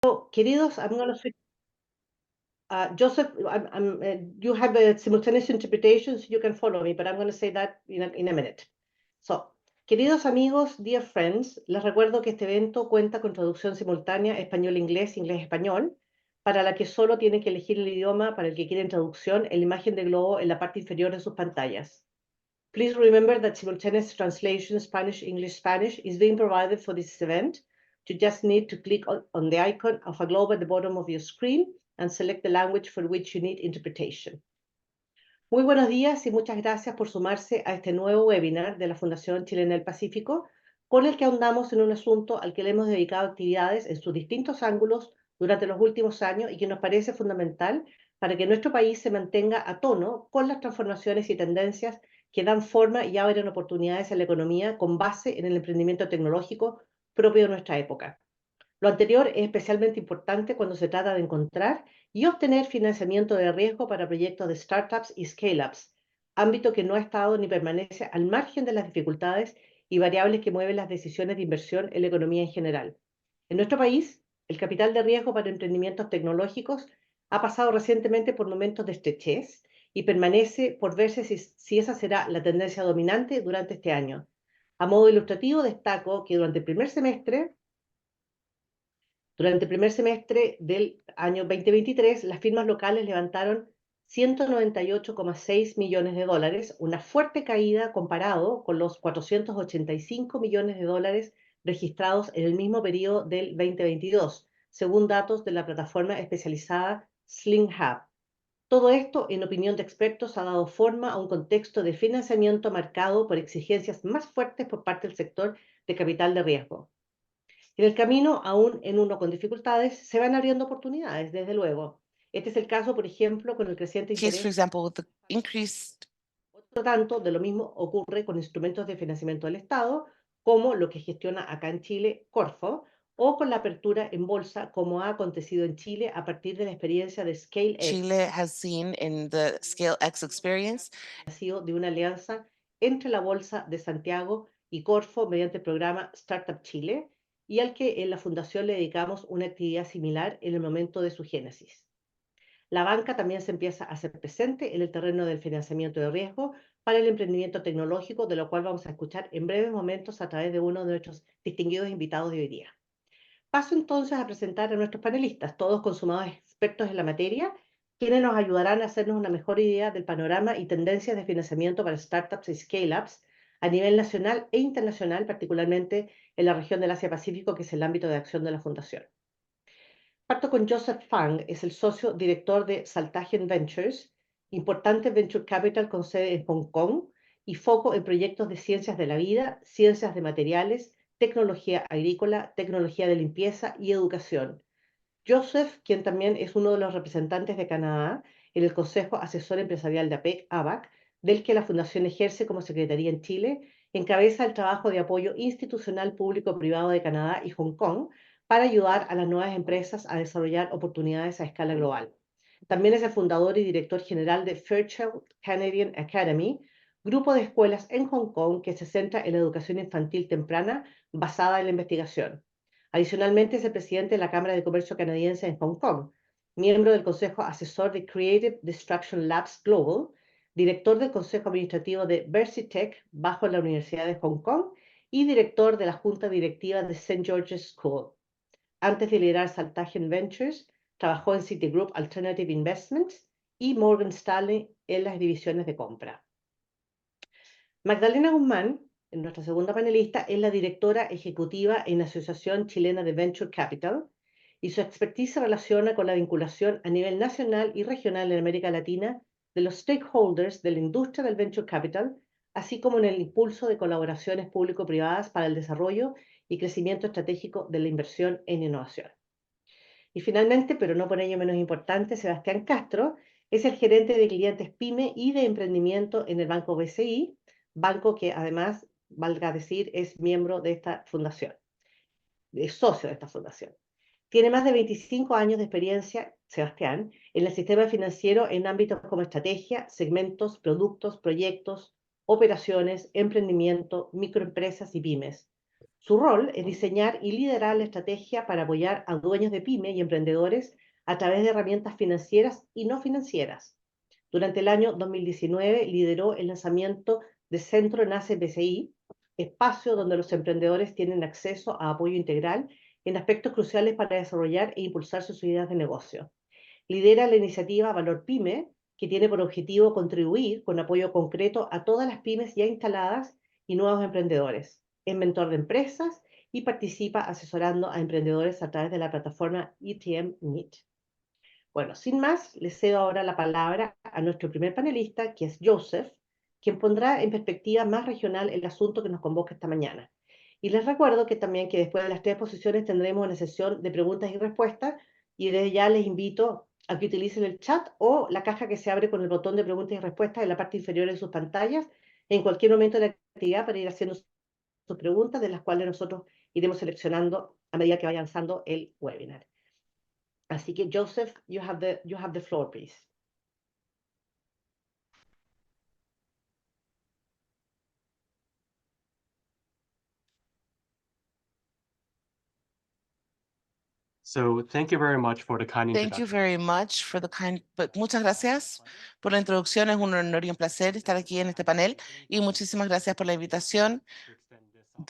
So, queridos, I'm going to switch. Joseph, you have a simultaneous interpretation, so you can follow me, but I'm going to say that in a minute. So, queridos amigos, dear friends, les recuerdo que este evento cuenta con traducción simultánea español-inglés, inglés-español, para la que solo tienen que elegir el idioma para el que quieren traducción en la imagen de globo en la parte inferior de sus pantallas. Please remember that simultaneous translation Spanish-English-Spanish is being provided for this event. You just need to click on the icon of a globe at the bottom of your screen and select the language for which you need interpretation. Muy buenos días y muchas gracias por sumarse a este nuevo webinar de la Fundación Chilena del Pacífico, con el que ahondamos en un asunto al que le hemos dedicado actividades en sus distintos ángulos durante los últimos años y que nos parece fundamental para que nuestro país se mantenga a tono con las transformaciones y tendencias que dan forma y abren oportunidades en la economía con base en el emprendimiento tecnológico propio de nuestra época. Lo anterior es especialmente importante cuando se trata de encontrar y obtener financiamiento de riesgo para proyectos de startups y scale-ups, ámbito que no ha estado ni permanece al margen de las dificultades y variables que mueven las decisiones de inversión en la economía en general. En nuestro país, el capital de riesgo para emprendimientos tecnológicos ha pasado recientemente por momentos de estrechez y permanece por verse si esa será la tendencia dominante durante este año. A modo ilustrativo, destaco que durante el primer semestre del año 2023, las firmas locales levantaron 198,6 millones de dólares, una fuerte caída comparado con los 485 millones de dólares registrados en el mismo periodo del 2022, según datos de la plataforma especializada Sling Hub. Todo esto, en opinión de expertos, ha dado forma a un contexto de financiamiento marcado por exigencias más fuertes por parte del sector de capital de riesgo. En el camino, aún en uno con dificultades, se van abriendo oportunidades, desde luego. Este es el caso, por ejemplo, con el creciente Case, for interés. example, with the increased Otro tanto de lo mismo ocurre con instrumentos de financiamiento del Estado, como lo que gestiona acá en Chile Corfo, o con la apertura en bolsa, como ha acontecido en Chile a partir de la experiencia de Chile ScaleX, has seen in the ScaleX experience. ha sido de una alianza entre la Bolsa de Santiago y Corfo mediante el programa Startup Chile, y al que en la Fundación le dedicamos una actividad similar en el momento de su génesis. La banca también se empieza a hacer presente en el terreno del financiamiento de riesgo para el emprendimiento tecnológico, de lo cual vamos a escuchar en breves momentos a través de uno de nuestros distinguidos invitados de hoy día. Paso entonces a presentar a nuestros panelistas, todos consumados expertos en la materia, quienes nos ayudarán a hacernos una mejor idea del panorama y tendencias de financiamiento para startups y scale-ups a nivel nacional e internacional, particularmente en la región del Asia-Pacífico, que es el ámbito de acción de la Fundación. Parto con Joseph Fang, es el socio director de Saltagen Ventures, importante venture capital con sede en Hong Kong y foco en proyectos de ciencias de la vida, ciencias de materiales, tecnología agrícola, tecnología de limpieza y educación. Joseph, quien también es uno de los representantes de Canadá en el Consejo Asesor Empresarial de APEC, del que la Fundación ejerce como secretaría en Chile, encabeza el trabajo de apoyo institucional público-privado de Canadá y Hong Kong para ayudar a las nuevas empresas a desarrollar oportunidades a escala global. También es el fundador y director general de Fairchild Canadian Academy, grupo de escuelas en Hong Kong que se centra en la educación infantil temprana basada en la investigación. Adicionalmente, es el presidente de la Cámara de Comercio canadiense en Hong Kong, miembro del Consejo Asesor de Creative Destruction Labs Global, director del Consejo Administrativo de VersiTech bajo la Universidad de Hong Kong y director de la Junta Directiva de St. George's School. Antes de liderar Saltagen Ventures, trabajó en Citigroup Alternative Investments y Morgan Stanley en las divisiones de compra. Magdalena Guzmán, nuestra segunda panelista, es la directora ejecutiva en la Asociación Chilena de Venture Capital y su expertise se relaciona con la vinculación a nivel nacional y regional en América Latina de los stakeholders de la industria del venture capital, así como en el impulso de colaboraciones público-privadas para el desarrollo y crecimiento estratégico de la inversión en innovación. Y finalmente, pero no por ello menos importante, Sebastián Castro es el gerente de clientes PYME y de emprendimiento en el Banco BCI, banco que además, valga decir, es miembro de esta fundación, es socio de esta fundación. Tiene más de 25 años de experiencia, Sebastián, en el sistema financiero en ámbitos como estrategia, segmentos, productos, proyectos, operaciones, emprendimiento, microempresas y pymes. Su rol es diseñar y liderar la estrategia para apoyar a dueños de pyme y emprendedores a través de herramientas financieras y no financieras. Durante el año 2019 lideró el lanzamiento de Centro Nace BCI, espacio donde los emprendedores tienen acceso a apoyo integral en aspectos cruciales para desarrollar e impulsar sus ideas de negocio. Lidera la iniciativa Valor Pyme, que tiene por objetivo contribuir con apoyo concreto a todas las pymes ya instaladas y nuevos emprendedores. Es mentor de empresas y participa asesorando a emprendedores a través de la plataforma ETM Meet. Bueno, sin más, le cedo ahora la palabra a nuestro primer panelista, que es Joseph, quien pondrá en perspectiva más regional el asunto que nos convoca esta mañana. Y les recuerdo que también que después de las tres posiciones tendremos una sesión de preguntas y respuestas, y desde ya les invito a que utilicen el chat o la caja que se abre con el botón de preguntas y respuestas en la parte inferior de sus pantallas en cualquier momento de la actividad para ir haciendo sus preguntas, de las cuales nosotros iremos seleccionando a medida que vaya avanzando el webinar. Así que, Joseph, you have the floor, please. So thank you very much for the kind Thank you introduction. very much for the muchas gracias por la introducción. Es un honor y un placer estar aquí en este panel y muchísimas gracias por la invitación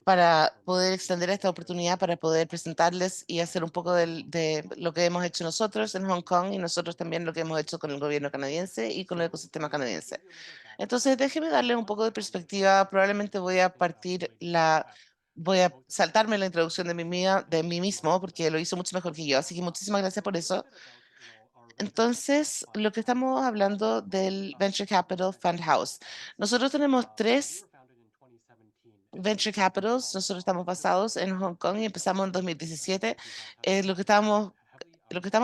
para poder extender esta oportunidad para poder presentarles y hacer un poco de lo que hemos hecho nosotros en Hong Kong y nosotros también lo que hemos hecho con el gobierno canadiense y con el ecosistema canadiense. Entonces, déjeme darle un poco de perspectiva. Probablemente voy a saltarme la introducción de mí mismo porque lo hizo mucho mejor que yo. Así que muchísimas gracias por eso. Entonces, lo que estamos hablando del Venture Capital Fund House. Nosotros tenemos tres Venture Capitals. Nosotros estamos basados en Hong Kong y empezamos en 2017. Lo que estamos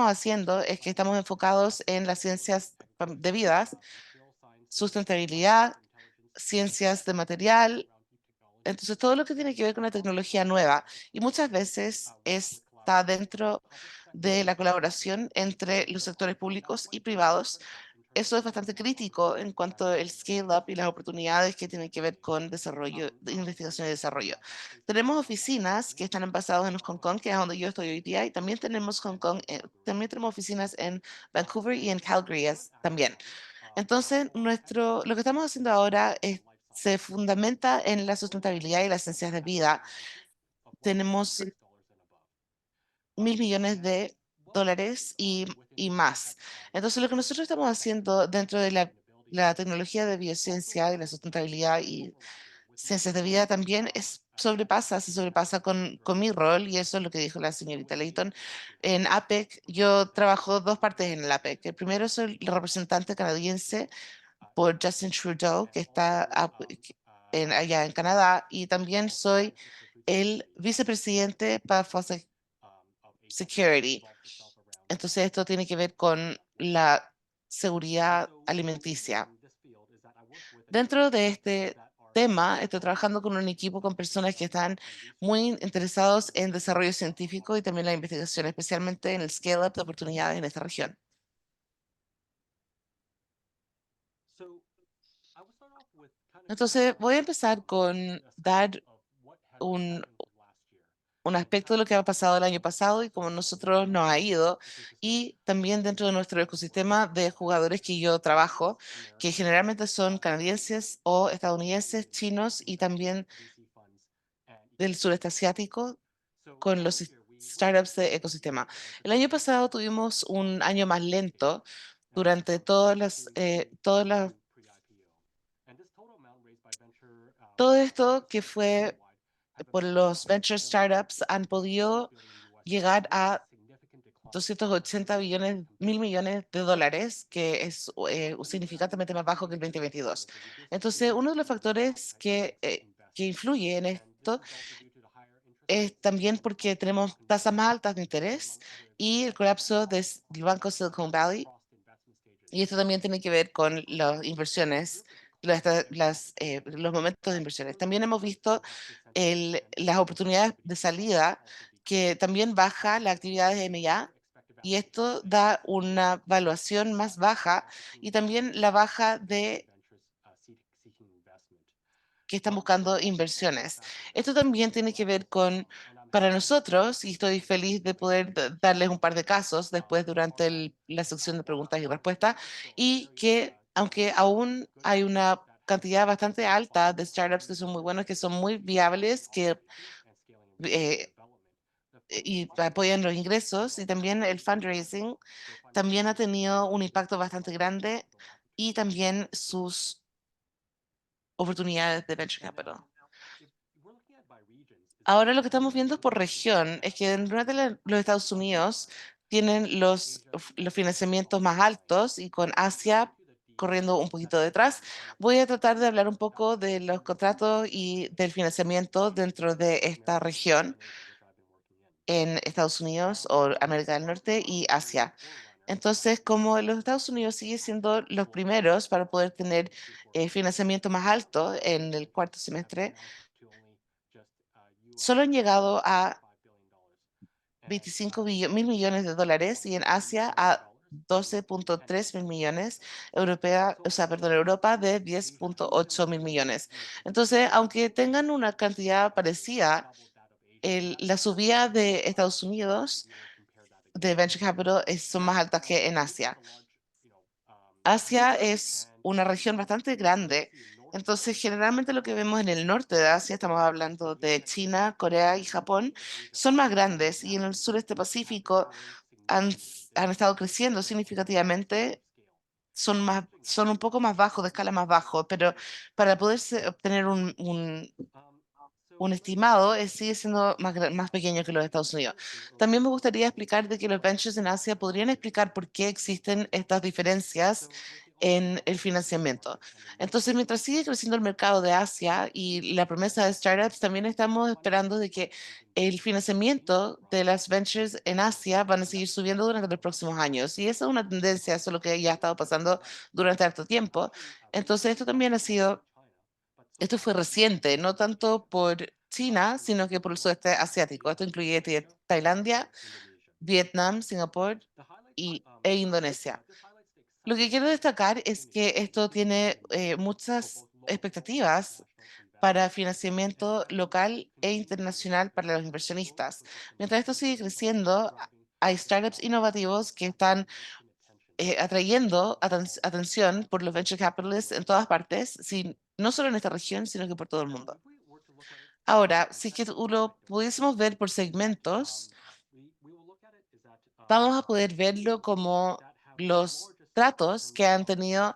haciendo es que estamos enfocados en las ciencias de vidas, sustentabilidad, ciencias de material, entonces todo lo que tiene que ver con la tecnología nueva y muchas veces está dentro de la colaboración entre los sectores públicos y privados. Eso es bastante crítico en cuanto al scale-up y las oportunidades que tienen que ver con desarrollo, de investigación y desarrollo. Tenemos oficinas que están basadas en Hong Kong, que es donde yo estoy hoy día, y también tenemos también tenemos oficinas en Vancouver y en Calgary también. Entonces, lo que estamos haciendo ahora se fundamenta en la sustentabilidad y las ciencias de vida. Tenemos $1.000 millones y más. Entonces, lo que nosotros estamos haciendo dentro de la tecnología de biociencia y la sustentabilidad y ciencias de vida también se sobrepasa con mi rol, y eso es lo que dijo la señorita Leighton. En APEC, yo trabajo dos partes en el APEC. El primero soy el representante canadiense por Justin Trudeau, que está allá en Canadá, y también soy el vicepresidente para Food Security. Entonces, esto tiene que ver con la seguridad alimenticia. Dentro de este tema, estoy trabajando con un equipo con personas que están muy interesados en desarrollo científico y también la investigación, especialmente en el scale-up de oportunidades en esta región. Entonces, voy a empezar con dar un, un aspecto de lo que ha pasado el año pasado y cómo nosotros nos ha ido, y también dentro de nuestro ecosistema de jugadores que yo trabajo, que generalmente son canadienses o estadounidenses, chinos y también del sureste asiático con los startups de ecosistema. El año pasado tuvimos un año más lento durante todo esto que fue por los venture startups han podido llegar a 280 mil millones de dólares, que es significativamente más bajo que el 2022. Entonces, uno de los factores que influye en esto es también porque tenemos tasas más altas de interés y el colapso del Banco Silicon Valley. Y esto también tiene que ver con las inversiones, los momentos de inversiones. También hemos visto las oportunidades de salida, que también baja la actividad de M&A, y esto da una valuación más baja y también la baja que están buscando inversiones. Esto también tiene que ver con, para nosotros, y estoy feliz de poder darles un par de casos después durante la sección de preguntas y respuestas, y que aunque aún hay una cantidad bastante alta de startups que son muy buenos, que son muy viables, que eh, y apoyan los ingresos y también el fundraising también ha tenido un impacto bastante grande y también sus oportunidades de venture capital. Ahora lo que estamos viendo por región es que en los Estados Unidos tienen los financiamientos más altos y con Asia corriendo un poquito detrás. Voy a tratar de hablar un poco de los contratos y del financiamiento dentro de esta región en Estados Unidos o América del Norte y Asia. Entonces, como los Estados Unidos sigue siendo los primeros para poder tener financiamiento más alto en el cuarto semestre, solo han llegado a 25 mil millones de dólares y en Asia a 12.3 mil millones, Europa de 10.8 mil millones. Entonces, aunque tengan una cantidad parecida, la subida de Estados Unidos de venture capital son más altas que en Asia. Asia es una región bastante grande, entonces generalmente lo que vemos en el norte de Asia, estamos hablando de China, Corea y Japón, son más grandes y en el sureste Pacífico han estado creciendo significativamente, son un poco más bajos, de escala más bajo, pero para poder obtener un estimado sigue siendo más pequeño que los Estados Unidos. También me gustaría explicar de que los ventures en Asia podrían explicar por qué existen estas diferencias en el financiamiento. Entonces, mientras sigue creciendo el mercado de Asia y la promesa de startups, también estamos esperando de que el financiamiento de las ventures en Asia van a seguir subiendo durante los próximos años. Y esa es una tendencia, eso es lo que ya ha estado pasando durante harto tiempo. Entonces, esto fue reciente, no tanto por China, sino que por el sudeste asiático. Esto incluye Tailandia, Vietnam, Singapur e Indonesia. Lo que quiero destacar es que esto tiene muchas expectativas para financiamiento local e internacional para los inversionistas. Mientras esto sigue creciendo, hay startups innovativos que están atrayendo atención por los venture capitalists en todas partes, no solo en esta región, sino que por todo el mundo. Ahora, si es que lo pudiésemos ver por segmentos, vamos a poder verlo como los tratos que han tenido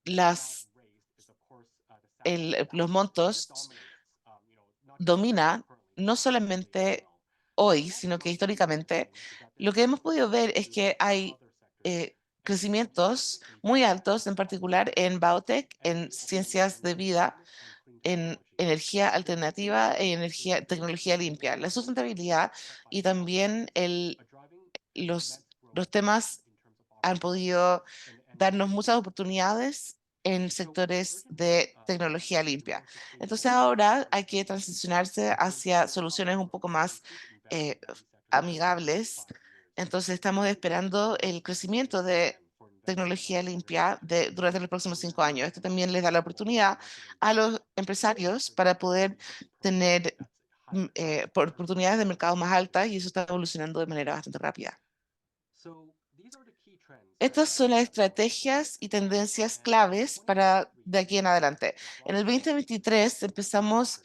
las, los montos domina no solamente hoy, sino que históricamente, lo que hemos podido ver es que hay crecimientos muy altos, en particular en biotech, en ciencias de vida, en energía alternativa e tecnología limpia, la sustentabilidad y también los temas han podido darnos muchas oportunidades en sectores de tecnología limpia. Entonces ahora hay que transicionarse hacia soluciones un poco más eh, amigables. Entonces estamos esperando el crecimiento de tecnología limpia durante los próximos 5 años. Esto también les da la oportunidad a los empresarios para poder tener oportunidades de mercado más altas y eso está evolucionando de manera bastante rápida. Estas son las estrategias y tendencias claves para de aquí en adelante. En el 2023 empezamos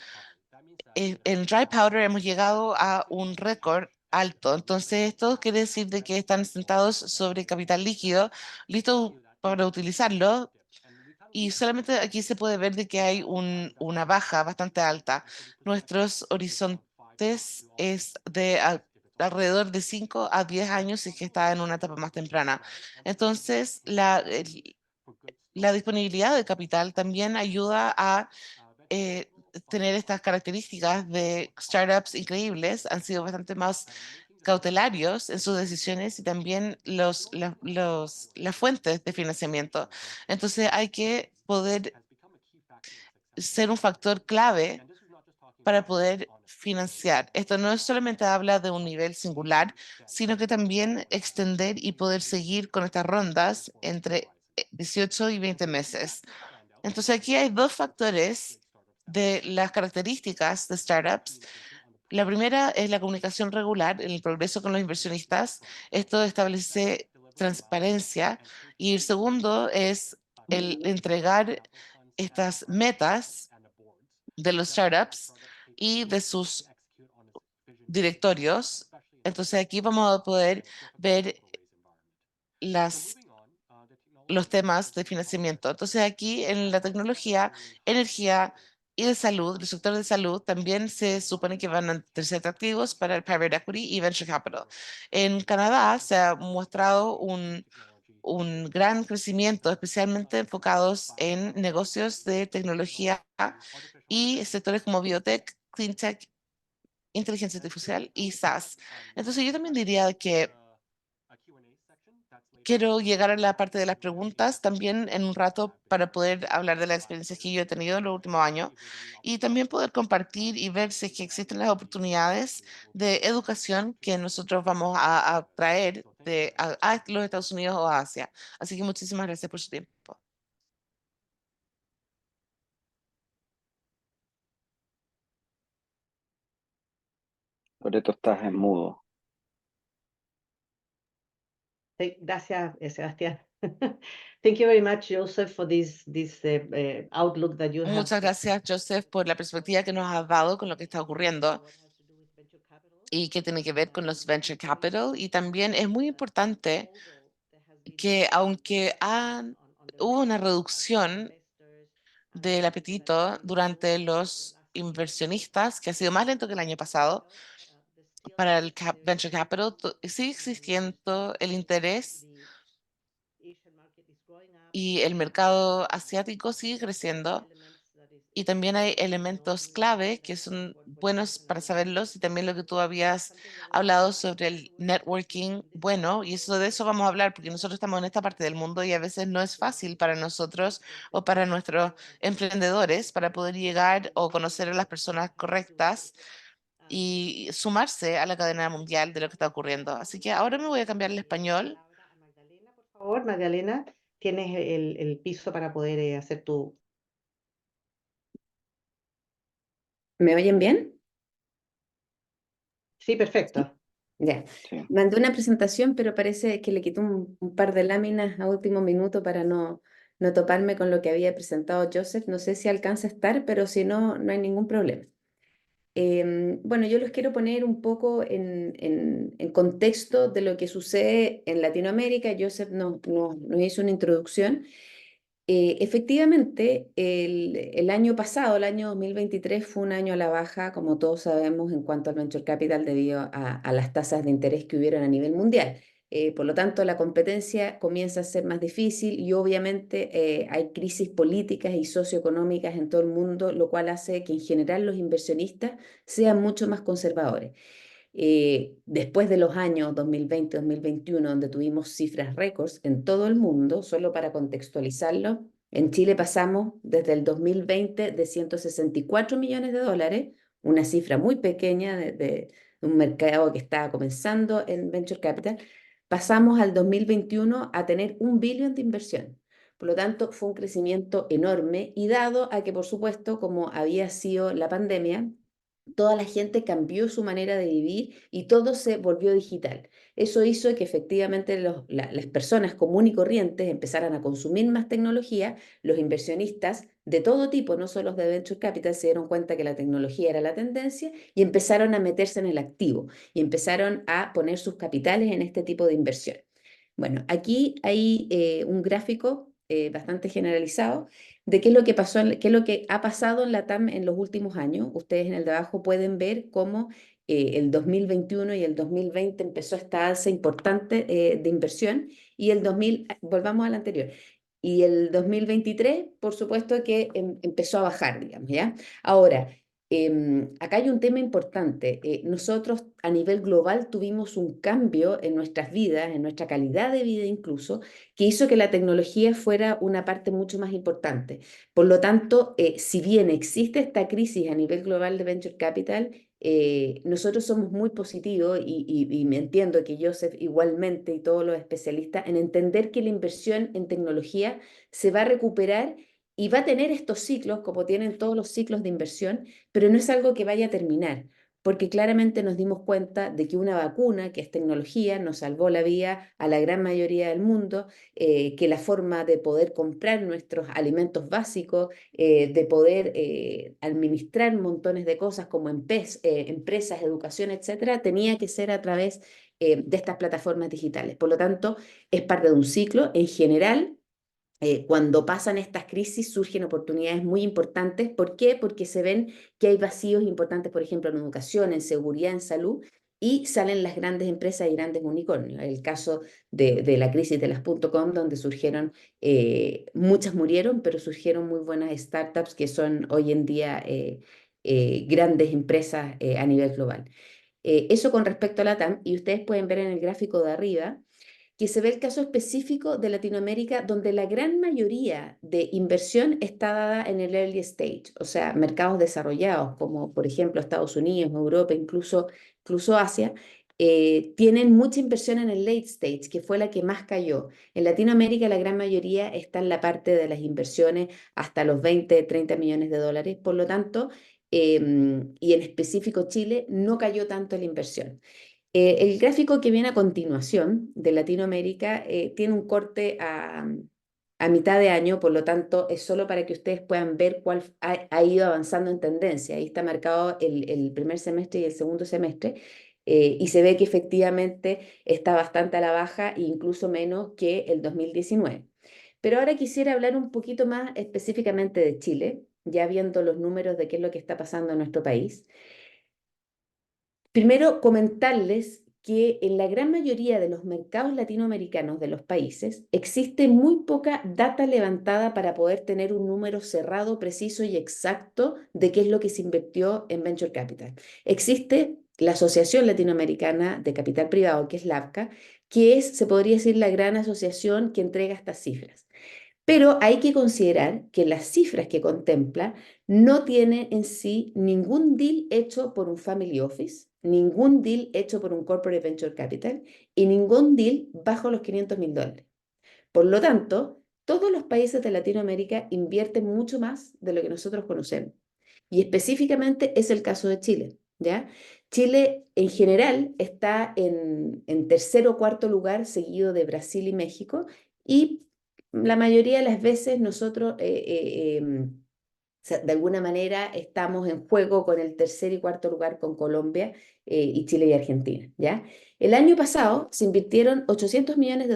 en dry powder, hemos llegado a un récord alto. Entonces, esto quiere decir de que están sentados sobre capital líquido, listo para utilizarlo. Y solamente aquí se puede ver de que hay una baja bastante alta. Nuestros horizontes es de alrededor de 5 a 10 años si es que está en una etapa más temprana. Entonces, la disponibilidad de capital también ayuda a eh, tener estas características de startups increíbles. Han sido bastante más cautelarios en sus decisiones y también las fuentes de financiamiento. Entonces hay que poder ser un factor clave para poder financiar. Esto no es solamente habla de un nivel singular, sino que también extender y poder seguir con estas rondas entre 18 y 20 meses. Entonces aquí hay dos factores de las características de startups. La primera es la comunicación regular en el progreso con los inversionistas. Esto establece transparencia. Y el segundo es el entregar estas metas de los startups y de sus directorios. Entonces aquí vamos a poder ver las, los temas de financiamiento. Entonces aquí en la tecnología, energía y de salud, el sector de salud también se supone que van a ser atractivos para el private equity y venture capital. En Canadá se ha mostrado un gran crecimiento, especialmente enfocados en negocios de tecnología y sectores como biotech, cleantech, inteligencia artificial y SaaS. Entonces yo también diría que quiero llegar a la parte de las preguntas también en un rato para poder hablar de las experiencias que yo he tenido en los últimos años y también poder compartir y ver si es que existen las oportunidades de educación que nosotros vamos a traer a los Estados Unidos o a Asia. Así que muchísimas gracias por su tiempo. Loreto, estás en mudo. Gracias, Sebastián. Thank you very much, Joseph, for this outlook that you have. Muchas gracias, Joseph, por la perspectiva que nos has dado con lo que está ocurriendo y que tiene que ver con los venture capital. Y también es muy importante que aunque hubo una reducción del apetito durante los inversionistas, que ha sido más lento que el año pasado, para el venture capital, sigue existiendo el interés y el mercado asiático sigue creciendo. Y también hay elementos clave que son buenos para saberlos y también lo que tú habías hablado sobre el networking bueno, y eso de eso vamos a hablar porque nosotros estamos en esta parte del mundo y a veces no es fácil para nosotros o para nuestros emprendedores para poder llegar o conocer a las personas correctas y sumarse a la cadena mundial de lo que está ocurriendo. Así que ahora me voy a cambiar al español. Por favor, Magdalena, tienes el piso para poder hacer tu... ¿Me oyen bien? Sí, perfecto. Ya. Sí. Mandé una presentación, pero parece que le quité un par de láminas a último minuto para no toparme con lo que había presentado Joseph. No sé si alcanza a estar, pero si no, no hay ningún problema. Bueno, yo los quiero poner un poco en contexto de lo que sucede en Latinoamérica. Joseph nos hizo una introducción. Efectivamente, el año pasado, el año 2023, fue un año a la baja, como todos sabemos, en cuanto al venture capital debido a las tasas de interés que hubieron a nivel mundial. Por lo tanto, la competencia comienza a ser más difícil y obviamente hay crisis políticas y socioeconómicas en todo el mundo, lo cual hace que en general los inversionistas sean mucho más conservadores. Después de los años 2020-2021, donde tuvimos cifras récords en todo el mundo, solo para contextualizarlo, en Chile pasamos desde el 2020 de 164 millones de dólares, una cifra muy pequeña de un mercado que estaba comenzando en Venture Capital, pasamos al 2021 a tener 1 billón de inversión. Por lo tanto, fue un crecimiento enorme y dado a que, por supuesto, como había sido la pandemia, toda la gente cambió su manera de vivir y todo se volvió digital. Eso hizo que efectivamente las personas comunes y corrientes empezaran a consumir más tecnología. Los inversionistas de todo tipo, no solo los de Venture Capital, se dieron cuenta que la tecnología era la tendencia y empezaron a meterse en el activo y empezaron a poner sus capitales en este tipo de inversión. Bueno, aquí hay un gráfico bastante generalizado de qué es lo que pasó, qué es lo que ha pasado en la TAM en los últimos años. Ustedes en el de abajo pueden ver cómo el 2021 y el 2020 empezó esta alza importante de inversión y el 2000, volvamos al anterior, y el 2023, por supuesto que empezó a bajar, digamos, ¿ya? Ahora, acá hay un tema importante. Nosotros a nivel global tuvimos un cambio en nuestras vidas, en nuestra calidad de vida incluso, que hizo que la tecnología fuera una parte mucho más importante. Por lo tanto, si bien existe esta crisis a nivel global de Venture Capital, nosotros somos muy positivos y me entiendo que Joseph igualmente y todos los especialistas en entender que la inversión en tecnología se va a recuperar y va a tener estos ciclos, como tienen todos los ciclos de inversión, pero no es algo que vaya a terminar, porque claramente nos dimos cuenta de que una vacuna, que es tecnología, nos salvó la vida a la gran mayoría del mundo, que la forma de poder comprar nuestros alimentos básicos, de poder administrar montones de cosas como empresas, educación, etcétera, tenía que ser a través de estas plataformas digitales. Por lo tanto, es parte de un ciclo. En general, cuando pasan estas crisis surgen oportunidades muy importantes. ¿Por qué? Porque se ven que hay vacíos importantes, por ejemplo, en educación, en seguridad, en salud, y salen las grandes empresas y grandes unicornios. El caso de la crisis de las .com, donde surgieron, muchas murieron, pero surgieron muy buenas startups que son hoy en día grandes empresas a nivel global. Eso con respecto a la TAM, y ustedes pueden ver en el gráfico de arriba que se ve el caso específico de Latinoamérica, donde la gran mayoría de inversión está dada en el early stage, o sea, mercados desarrollados, como por ejemplo Estados Unidos, Europa, incluso Asia, tienen mucha inversión en el late stage, que fue la que más cayó. En Latinoamérica la gran mayoría está en la parte de las inversiones hasta los 20, 30 millones de dólares, por lo tanto, y en específico Chile no cayó tanto la inversión. El gráfico que viene a continuación de Latinoamérica tiene un corte a mitad de año, por lo tanto es solo para que ustedes puedan ver cuál ha ido avanzando en tendencia. Ahí está marcado el primer semestre y el segundo semestre, y se ve que efectivamente está bastante a la baja e incluso menos que el 2019. Pero ahora quisiera hablar un poquito más específicamente de Chile, ya viendo los números de qué es lo que está pasando en nuestro país. Primero, comentarles que en la gran mayoría de los mercados latinoamericanos de los países existe muy poca data levantada para poder tener un número cerrado, preciso y exacto de qué es lo que se invirtió en Venture Capital. Existe la Asociación Latinoamericana de Capital Privado, que es la APCA, que es, se podría decir, la gran asociación que entrega estas cifras. Pero hay que considerar que las cifras que contempla no tienen en sí ningún deal hecho por un family office, ningún deal hecho por un corporate venture capital y ningún deal bajo los $500.000. Por lo tanto, todos los países de Latinoamérica invierten mucho más de lo que nosotros conocemos. Y específicamente es el caso de Chile, ¿ya? Chile en general está en tercer o cuarto lugar, seguido de Brasil y México, y la mayoría de las veces nosotros sea, de alguna manera estamos en juego con el tercer y cuarto lugar con Colombia y Chile y Argentina, ¿ya? El año pasado se invirtieron $800 millones.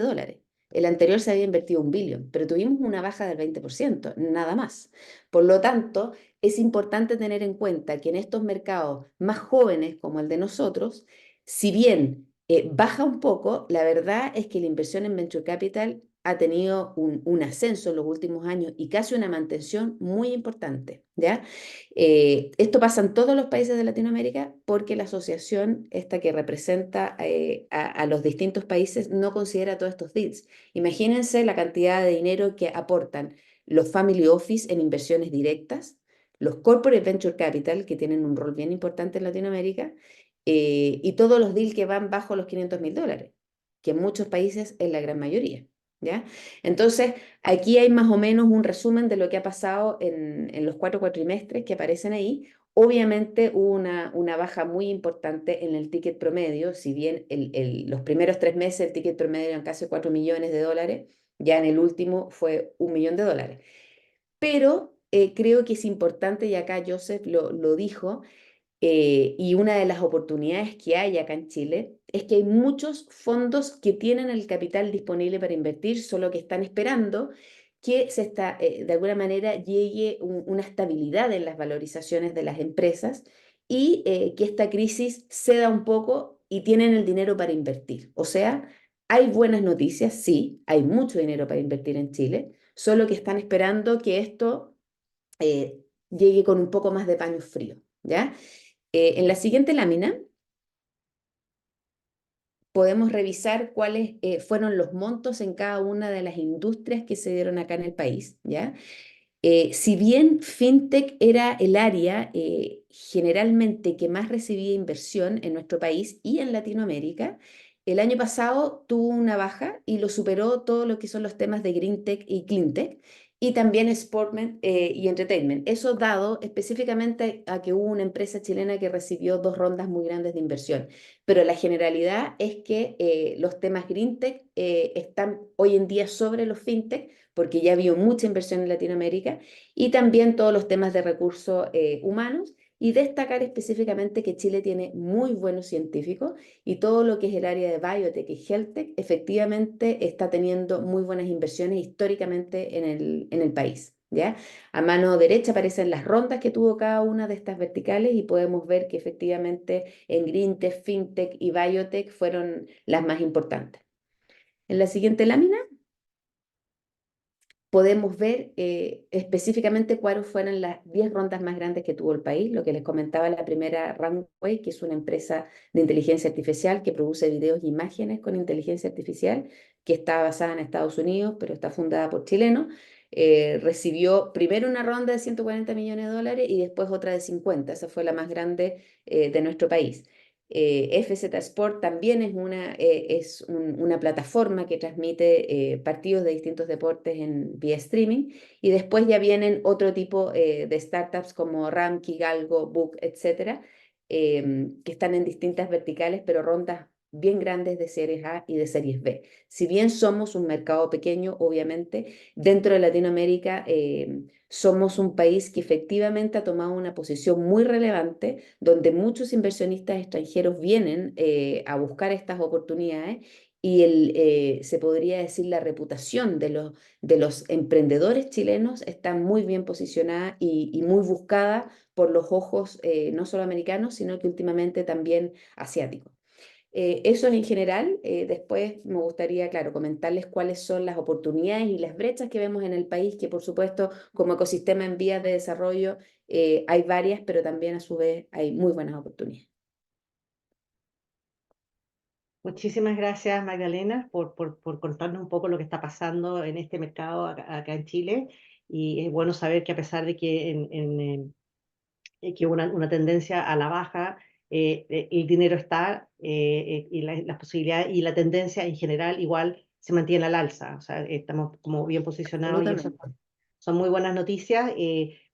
El anterior se había invertido 1 billón, pero tuvimos una baja del 20%, nada más. Por lo tanto, es importante tener en cuenta que en estos mercados más jóvenes como el de nosotros, si bien baja un poco, la verdad es que la inversión en Venture Capital ha tenido un ascenso en los últimos años y casi una mantención muy importante, ¿ya? Esto pasa en todos los países de Latinoamérica porque la asociación, esta que representa a los distintos países, no considera todos estos deals. Imagínense la cantidad de dinero que aportan los family office en inversiones directas, los corporate venture capital, que tienen un rol bien importante en Latinoamérica, y todos los deals que van bajo los $500.000, que en muchos países es la gran mayoría. ¿Ya? Entonces, aquí hay más o menos un resumen de lo que ha pasado en los 4 cuatrimestres que aparecen ahí. Obviamente hubo una baja muy importante en el ticket promedio, si bien los primeros 3 meses el ticket promedio eran casi $4 millones, ya en el último fue $1 millón. Pero creo que es importante, y acá Joseph lo dijo, y una de las oportunidades que hay acá en Chile es que hay muchos fondos que tienen el capital disponible para invertir, solo que están esperando que de alguna manera llegue una estabilidad en las valorizaciones de las empresas y que esta crisis ceda un poco y tienen el dinero para invertir. O sea, hay buenas noticias, sí, hay mucho dinero para invertir en Chile, solo que están esperando que esto llegue con un poco más de paño frío, ¿ya? En la siguiente lámina podemos revisar cuáles fueron los montos en cada una de las industrias que se dieron acá en el país, ¿ya? Si bien FinTech era el área generalmente que más recibía inversión en nuestro país y en Latinoamérica, el año pasado tuvo una baja y lo superó todo lo que son los temas de GreenTech y CleanTech. y también Sportment y Entertainment. Eso dado específicamente a que hubo una empresa chilena que recibió 2 rondas muy grandes de inversión. Pero la generalidad es que los temas Green Tech están hoy en día sobre los FinTech, porque ya habido mucha inversión en Latinoamérica, y también todos los temas de recursos humanos, y destacar específicamente que Chile tiene muy buenos científicos y todo lo que es el área de biotech y healthtech efectivamente está teniendo muy buenas inversiones históricamente en el país. ¿Ya? A mano derecha aparecen las rondas que tuvo cada una de estas verticales y podemos ver que efectivamente en GreenTech, FinTech y Biotech fueron las más importantes. En la siguiente lámina podemos ver específicamente cuáles fueron las 10 rondas más grandes que tuvo el país. Lo que les comentaba, la primera, Runway, que es una empresa de inteligencia artificial que produce videos e imágenes con inteligencia artificial, que está basada en Estados Unidos, pero está fundada por chilenos. Recibió primero una ronda de 140 millones de dólares y después otra de 50. Esa fue la más grande de nuestro país. FZ Sport también es una plataforma que transmite partidos de distintos deportes vía streaming, y después ya vienen otro tipo de startups como Ramki, Galgo, Book, etcétera, que están en distintas verticales, pero rondas bien grandes de series A y de series B. Si bien somos un mercado pequeño, obviamente, dentro de Latinoamérica somos un país que efectivamente ha tomado una posición muy relevante, donde muchos inversionistas extranjeros vienen a buscar estas oportunidades, y se podría decir la reputación de los emprendedores chilenos está muy bien posicionada y muy buscada por los ojos no solo americanos, sino que últimamente también asiáticos. Eso en general. Después me gustaría, claro, comentarles cuáles son las oportunidades y las brechas que vemos en el país, que por supuesto como ecosistema en vías de desarrollo hay varias, pero también a su vez hay muy buenas oportunidades. Muchísimas gracias, Magdalena, por contarnos un poco lo que está pasando en este mercado acá en Chile. Y es bueno saber que a pesar de que que una tendencia a la baja, el dinero está y las posibilidades y la tendencia en general igual se mantiene al alza. O sea, estamos como bien posicionados y eso Absolutamente. son muy buenas noticias.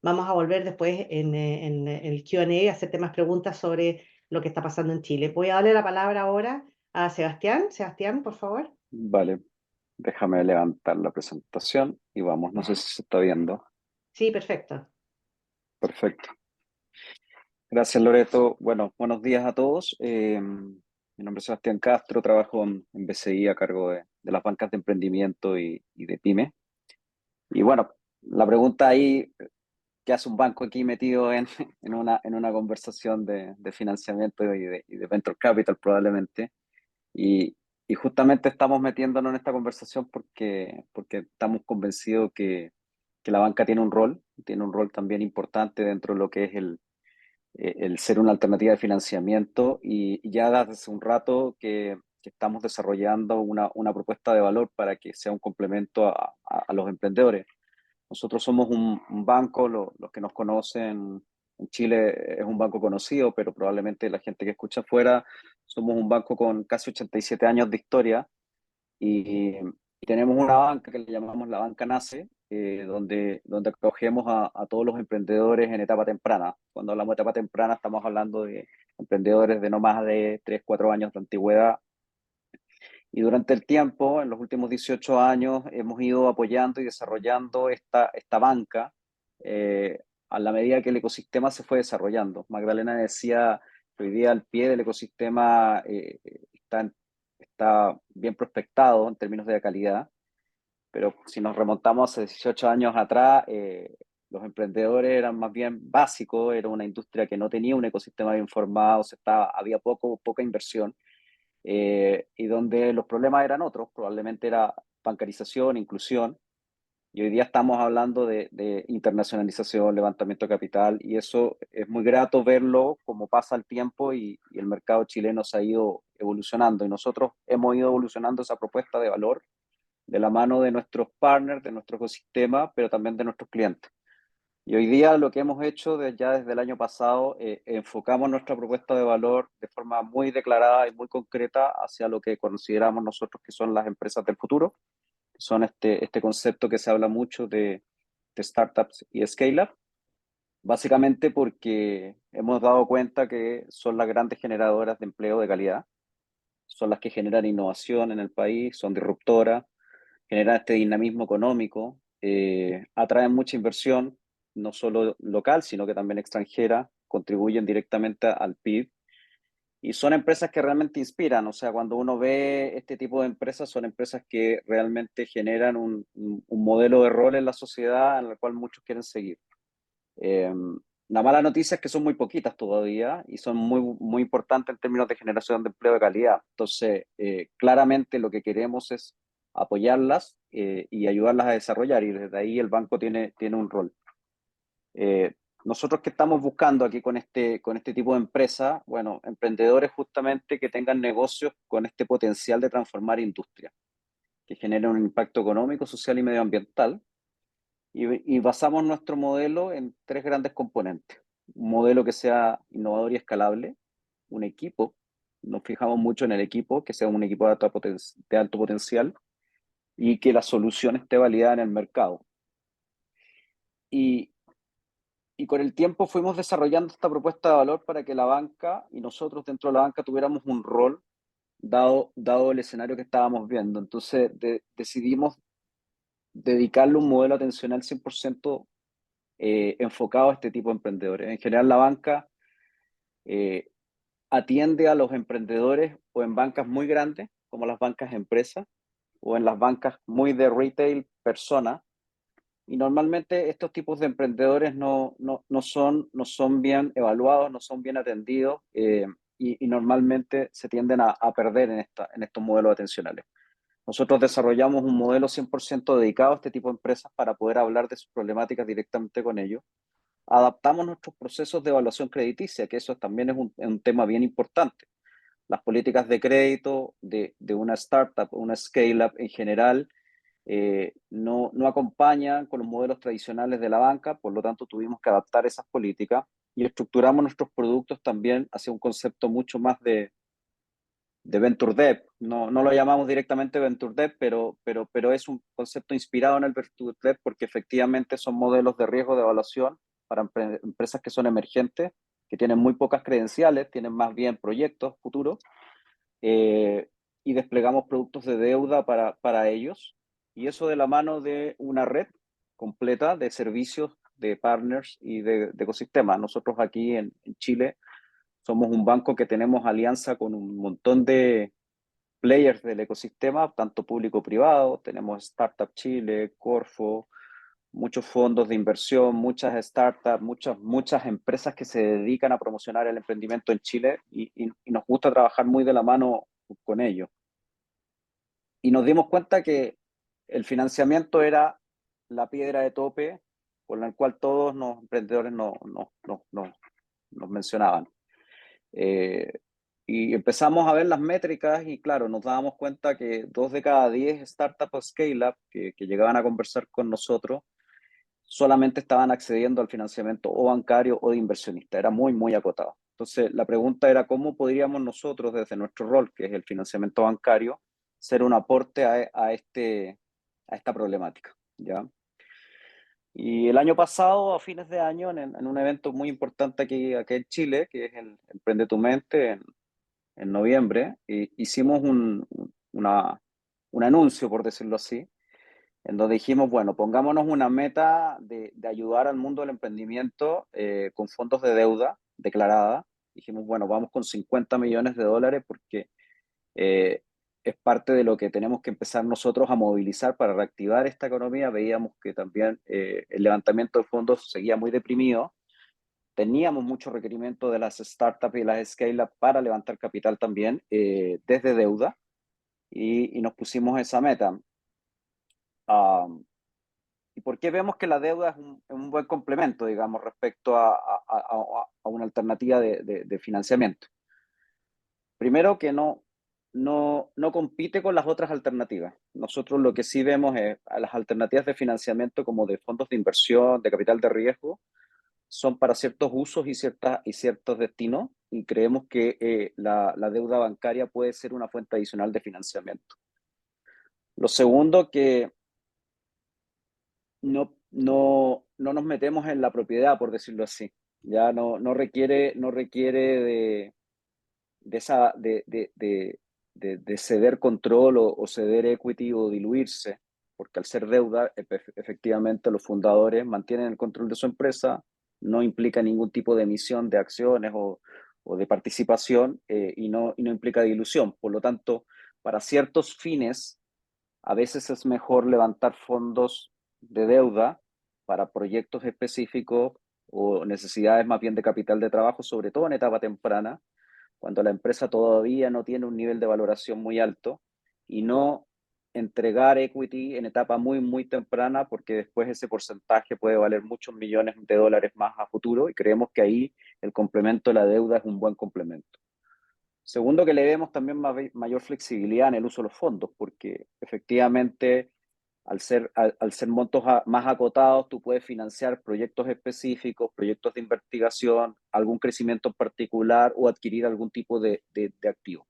Vamos a volver después en el Q&A a hacerte más preguntas sobre lo que está pasando en Chile. Voy a darle la palabra ahora a Sebastián. Sebastián, por favor. Vale, déjame levantar la presentación y vamos. No sé si se está viendo. Sí, perfecto. Perfecto. Gracias, Loreto. Bueno, buenos días a todos. Mi nombre es Sebastián Castro, trabajo en BCI a cargo de las bancas de emprendimiento y de pyme. Y bueno, la pregunta ahí, ¿qué hace un banco aquí metido en una conversación de financiamiento y de venture capital probablemente? Y, y justamente estamos metiéndonos en esta conversación porque estamos convencidos que la banca tiene un rol también importante dentro de lo que es el ser una alternativa de financiamiento, y ya desde hace un rato que estamos desarrollando una propuesta de valor para que sea un complemento a los emprendedores. Nosotros somos un banco, los que nos conocen en Chile es un banco conocido, pero probablemente la gente que escucha afuera, somos un banco con casi 87 años de historia, y tenemos una banca que le llamamos la Banca Nace, donde acogemos a todos los emprendedores en etapa temprana. Cuando hablamos de etapa temprana estamos hablando de emprendedores de no más de 3, 4 años de antigüedad. Y durante el tiempo, en los últimos 18 años, hemos ido apoyando y desarrollando esta banca a la medida que el ecosistema se fue desarrollando. Magdalena decía que hoy día al pie del ecosistema está bien prospectado en términos de calidad, pero si nos remontamos a 18 años atrás, los emprendedores eran más bien básicos, era una industria que no tenía un ecosistema bien formado, había poca inversión, y donde los problemas eran otros, probablemente era bancarización, inclusión, y hoy día estamos hablando de internacionalización, levantamiento de capital, y eso es muy grato verlo como pasa el tiempo y el mercado chileno se ha ido evolucionando, y nosotros hemos ido evolucionando esa propuesta de valor de la mano de nuestros partners, de nuestro ecosistema, pero también de nuestros clientes. Y hoy día lo que hemos hecho ya desde el año pasado, enfocamos nuestra propuesta de valor de forma muy declarada y muy concreta hacia lo que consideramos nosotros que son las empresas del futuro, que son este concepto que se habla mucho de startups y scale-up, básicamente porque hemos dado cuenta que son las grandes generadoras de empleo de calidad, son las que generan innovación en el país, son disruptoras, generan este dinamismo económico, atraen mucha inversión, no solo local, sino que también extranjera, contribuyen directamente al PIB. Y son empresas que realmente inspiran, o sea, cuando uno ve este tipo de empresas, son empresas que realmente generan un modelo de rol en la sociedad en el cual muchos quieren seguir. La mala noticia es que son muy poquitas todavía y son muy importantes en términos de generación de empleo de calidad. Entonces, claramente lo que queremos es apoyarlas y ayudarlas a desarrollar, y desde ahí el banco tiene un rol. Nosotros que estamos buscando aquí con este tipo de empresa, bueno, emprendedores justamente que tengan negocios con este potencial de transformar industria, que generen un impacto económico, social y medioambiental. Y basamos nuestro modelo en 3 grandes componentes. Un modelo que sea innovador y escalable, un equipo, nos fijamos mucho en el equipo, que sea un equipo de alto potencial y que la solución esté validada en el mercado. Y con el tiempo fuimos desarrollando esta propuesta de valor para que la banca y nosotros dentro de la banca tuviéramos un rol dado el escenario que estábamos viendo. Entonces decidimos dedicarle un modelo atencional 100% enfocado a este tipo de emprendedores. En general, la banca atiende a los emprendedores o en bancas muy grandes, como las bancas empresas, o en las bancas muy de retail persona. Y normalmente estos tipos de emprendedores no son bien evaluados, no son bien atendidos y normalmente se tienden a perder en estos modelos atencionales. Nosotros desarrollamos un modelo 100% dedicado a este tipo de empresas para poder hablar de sus problemáticas directamente con ellos. Adaptamos nuestros procesos de evaluación crediticia, que eso también es un tema bien importante. Las políticas de crédito de una startup, una scale-up en general, no acompañan con los modelos tradicionales de la banca, por lo tanto tuvimos que adaptar esas políticas y estructuramos nuestros productos también hacia un concepto mucho más de Venture Debt. No lo llamamos directamente Venture Debt, pero es un concepto inspirado en el Venture Debt porque efectivamente son modelos de riesgo de evaluación para empresas que son emergentes, que tienen muy pocas credenciales, tienen más bien proyectos futuros, y desplegamos productos de deuda para ellos, y eso de la mano de una red completa de servicios, de partners y de ecosistemas. Nosotros aquí en Chile somos un banco que tenemos alianza con un montón de players del ecosistema, tanto público-privado. Tenemos Startup Chile, Corfo, muchos fondos de inversión, muchas startups, muchas empresas que se dedican a promocionar el emprendimiento en Chile y nos gusta trabajar muy de la mano con ellos. Y nos dimos cuenta que el financiamiento era la piedra de tope con la cual todos los emprendedores nos mencionaban. Y empezamos a ver las métricas y claro, nos dábamos cuenta que 2 de cada 10 startups o scale-up que llegaban a conversar con nosotros solamente estaban accediendo al financiamiento o bancario o de inversionista. Era muy acotado. Entonces, la pregunta era cómo podríamos nosotros, desde nuestro rol, que es el financiamiento bancario, ser un aporte a esta problemática, ¿ya? Y el año pasado, a fines de año, en un evento muy importante aquí en Chile, que es el Emprende tu Mente, en noviembre, hicimos un anuncio, por decirlo así, en donde dijimos, bueno, pongámonos una meta de ayudar al mundo del emprendimiento con fondos de deuda declarada. Dijimos, bueno, vamos con $50 millones porque es parte de lo que tenemos que empezar nosotros a movilizar para reactivar esta economía. Veíamos que también el levantamiento de fondos seguía muy deprimido. Teníamos mucho requerimiento de las startups y las scale-up para levantar capital también desde deuda y nos pusimos esa meta. ¿Y por qué vemos que la deuda es un buen complemento, digamos, respecto a una alternativa de financiamiento? Primero, que no compite con las otras alternativas. Nosotros lo que sí vemos es a las alternativas de financiamiento como de fondos de inversión, de capital de riesgo, son para ciertos usos y ciertos destinos, y creemos que la deuda bancaria puede ser una fuente adicional de financiamiento. Lo segundo, que no no nos metemos en la propiedad, por decirlo así. Ya no requiere de ceder control o ceder equity o diluirse, porque al ser deuda, efectivamente los fundadores mantienen el control de su empresa, no implica ningún tipo de emisión de acciones o de participación y no implica dilución. Por lo tanto, para ciertos fines, a veces es mejor levantar fondos de deuda para proyectos específicos o necesidades más bien de capital de trabajo, sobre todo en etapa temprana, cuando la empresa todavía no tiene un nivel de valoración muy alto, y no entregar equity en etapa muy temprana, porque después ese porcentaje puede valer muchos millones de dólares más a futuro, y creemos que ahí el complemento de la deuda es un buen complemento. Segundo, que le demos también mayor flexibilidad en el uso de los fondos, porque efectivamente al ser montos más acotados, tú puedes financiar proyectos específicos, proyectos de investigación, algún crecimiento en particular o adquirir algún tipo de activo.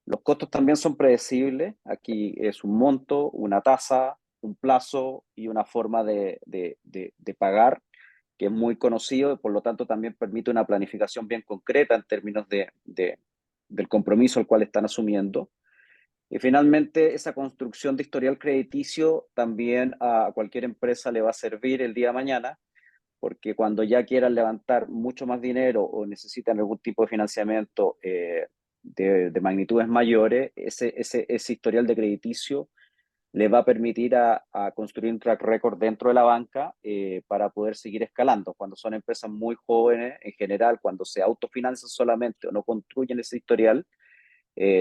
Los costos también son predecibles. Aquí es un monto, una tasa, un plazo y una forma de pagar que es muy conocido y por lo tanto también permite una planificación bien concreta en términos del compromiso al cual están asumiendo. Y finalmente, esa construcción de historial crediticio también a cualquier empresa le va a servir el día de mañana, porque cuando ya quieran levantar mucho más dinero o necesitan algún tipo de financiamiento de magnitudes mayores, ese historial de crediticio le va a permitir a construir un track record dentro de la banca para poder seguir escalando. Cuando son empresas muy jóvenes, en general, cuando se autofinancian solamente o no construyen ese historial,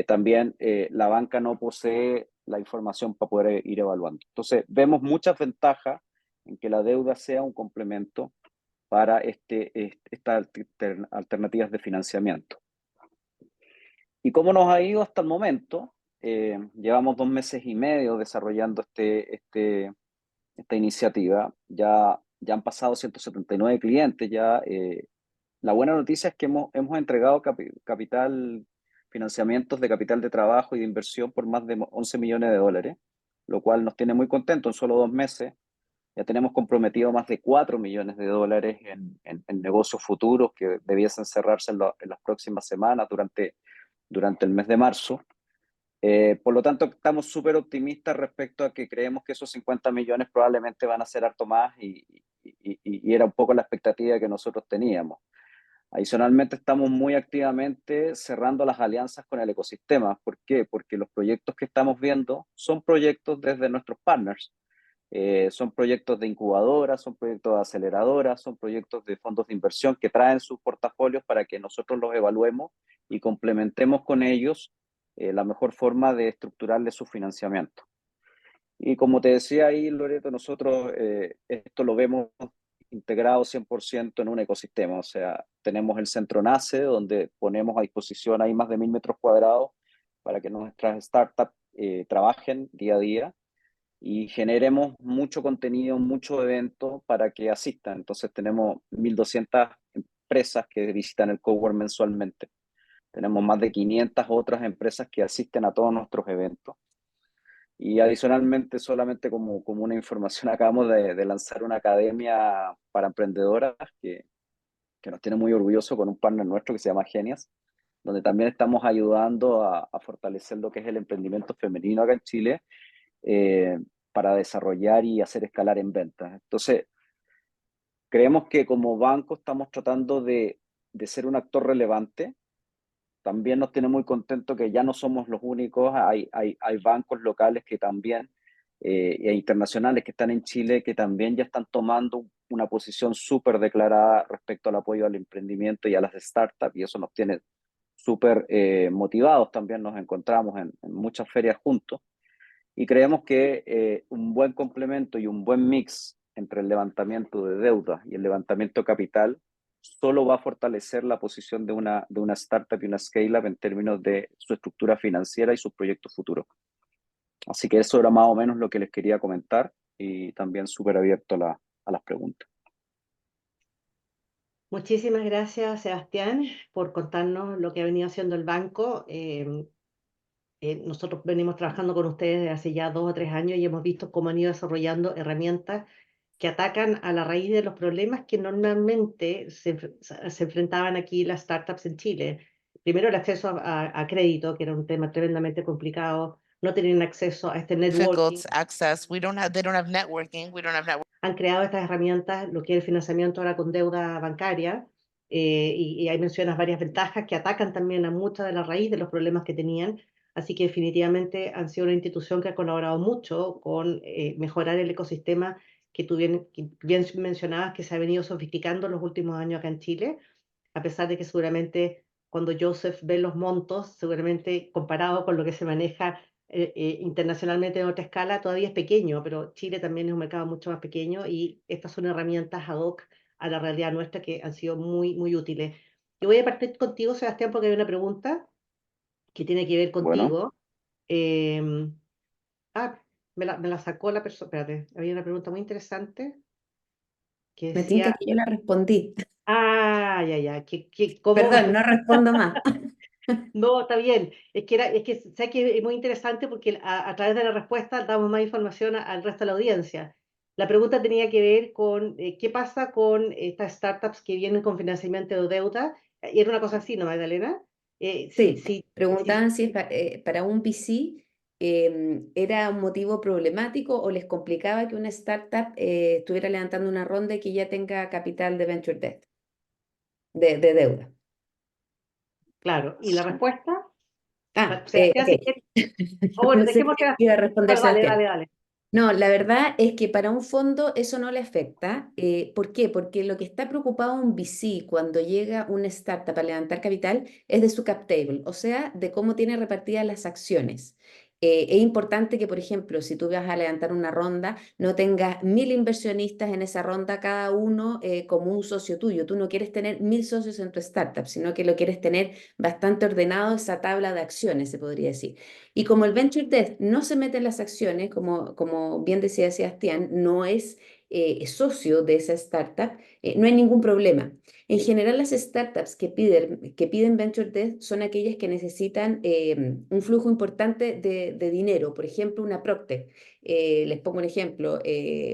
también la banca no posee la información para poder ir evaluando. Entonces, vemos muchas ventajas en que la deuda sea un complemento para estas alternativas de financiamiento. ¿Y cómo nos ha ido hasta el momento? Llevamos 2 meses y medio desarrollando esta iniciativa. Ya han pasado 179 clientes. La buena noticia es que hemos entregado financiamientos de capital de trabajo y de inversión por más de 11 millones de dólares, lo cual nos tiene muy contentos. En solo 2 meses ya tenemos comprometido más de 4 millones de dólares en negocios futuros que debiesen cerrarse en las próximas semanas durante el mes de marzo. Por lo tanto, estamos súper optimistas respecto a que creemos que esos 50 millones probablemente van a ser harto más y era un poco la expectativa que nosotros teníamos. Adicionalmente, estamos muy activamente cerrando las alianzas con el ecosistema. ¿Por qué? Porque los proyectos que estamos viendo son proyectos desde nuestros partners. Son proyectos de incubadoras, son proyectos de aceleradoras, son proyectos de fondos de inversión que traen sus portafolios para que nosotros los evaluemos y complementemos con ellos la mejor forma de estructurarle su financiamiento. Y como te decía ahí, Loreto, nosotros esto lo vemos integrado 100% en un ecosistema. O sea, tenemos el centro NACE, donde ponemos a disposición ahí más de 1.000 metros cuadrados para que nuestras startups trabajen día a día y generemos mucho contenido, mucho evento para que asistan. Entonces tenemos 1.200 empresas que visitan el cowork mensualmente. Tenemos más de 500 otras empresas que asisten a todos nuestros eventos. Y adicionalmente, solamente como una información, acabamos de lanzar una academia para emprendedoras que nos tiene muy orgulloso con un partner nuestro que se llama Genias, donde también estamos ayudando a fortalecer lo que es el emprendimiento femenino acá en Chile para desarrollar y hacer escalar en ventas. Entonces, creemos que como banco estamos tratando de ser un actor relevante. También nos tiene muy contento que ya no somos los únicos, hay bancos locales que también, e internacionales que están en Chile, que también ya están tomando una posición súper declarada respecto al apoyo al emprendimiento y a las startups, y eso nos tiene súper motivados. También nos encontramos en muchas ferias juntos, y creemos que un buen complemento y un buen mix entre el levantamiento de deuda y el levantamiento de capital solo va a fortalecer la posición de una startup y una scale-up en términos de su estructura financiera y sus proyectos futuros. Así que eso era más o menos lo que les quería comentar y también súper abierto a las preguntas. Muchísimas gracias, Sebastián, por contarnos lo que ha venido haciendo el banco. Nosotros venimos trabajando con ustedes desde hace ya 2 o 3 años y hemos visto cómo han ido desarrollando herramientas que atacan a la raíz de los problemas que normalmente se enfrentaban aquí las startups en Chile. Primero, el acceso a crédito, que era un tema tremendamente complicado, no tenían acceso a este networking. Difficult access. They don't have networking. We don't have networking. Han creado estas herramientas, lo que es el financiamiento ahora con deuda bancaria, y ahí mencionas varias ventajas que atacan también a mucha de la raíz de los problemas que tenían. Así que definitivamente han sido una institución que ha colaborado mucho con mejorar el ecosistema que tú bien mencionabas, que se ha venido sofisticando en los últimos años acá en Chile, a pesar de que seguramente cuando Joseph ve los montos, seguramente comparado con lo que se maneja internacionalmente en otra escala, todavía es pequeño, pero Chile también es un mercado mucho más pequeño y estas son herramientas ad hoc a la realidad nuestra que han sido muy, muy útiles. Yo voy a partir contigo, Sebastián, porque hay una pregunta que tiene que ver Bueno, contigo. Eh, me la sacó la persona, espérate, había una pregunta muy interesante que Me tinca decía, que yo la respondí. ya, ¿cómo? Perdón, no respondo más. No, está bien. Es que sé que es muy interesante porque a través de la respuesta damos más información al resto de la audiencia. La pregunta tenía que ver con qué pasa con estas startups que vienen con financiamiento de deuda. Y era una cosa así, ¿no, Magdalena? Sí, preguntaban si para un VC era un motivo problemático o les complicaba que una startup estuviera levantando una ronda y que ya tenga capital de venture debt, de deuda. claro. ¿Y la respuesta? Ok. Sebastián, si quieres. Bueno, Pensé dejemos que que. iba a responder Dale, Sebastián. dale, dale. No, la verdad es que para un fondo eso no le afecta. ¿Por qué? Porque lo que está preocupado un VC cuando llega una startup a levantar capital es de su cap table, o sea, de cómo tiene repartidas las acciones. Es importante que, por ejemplo, si tú vas a levantar una ronda, no tengas 1000 inversionistas en esa ronda, cada uno como un socio tuyo. Tú no quieres tener 1000 socios en tu startup, sino que lo quieres tener bastante ordenado esa tabla de acciones, se podría decir. Y como el venture debt no se mete en las acciones, como bien decía Sebastián, no es socio de esa startup, no hay ningún problema. En general, las startups que piden venture debt son aquellas que necesitan un flujo importante de dinero. Por ejemplo, una PropTech. Les pongo un ejemplo,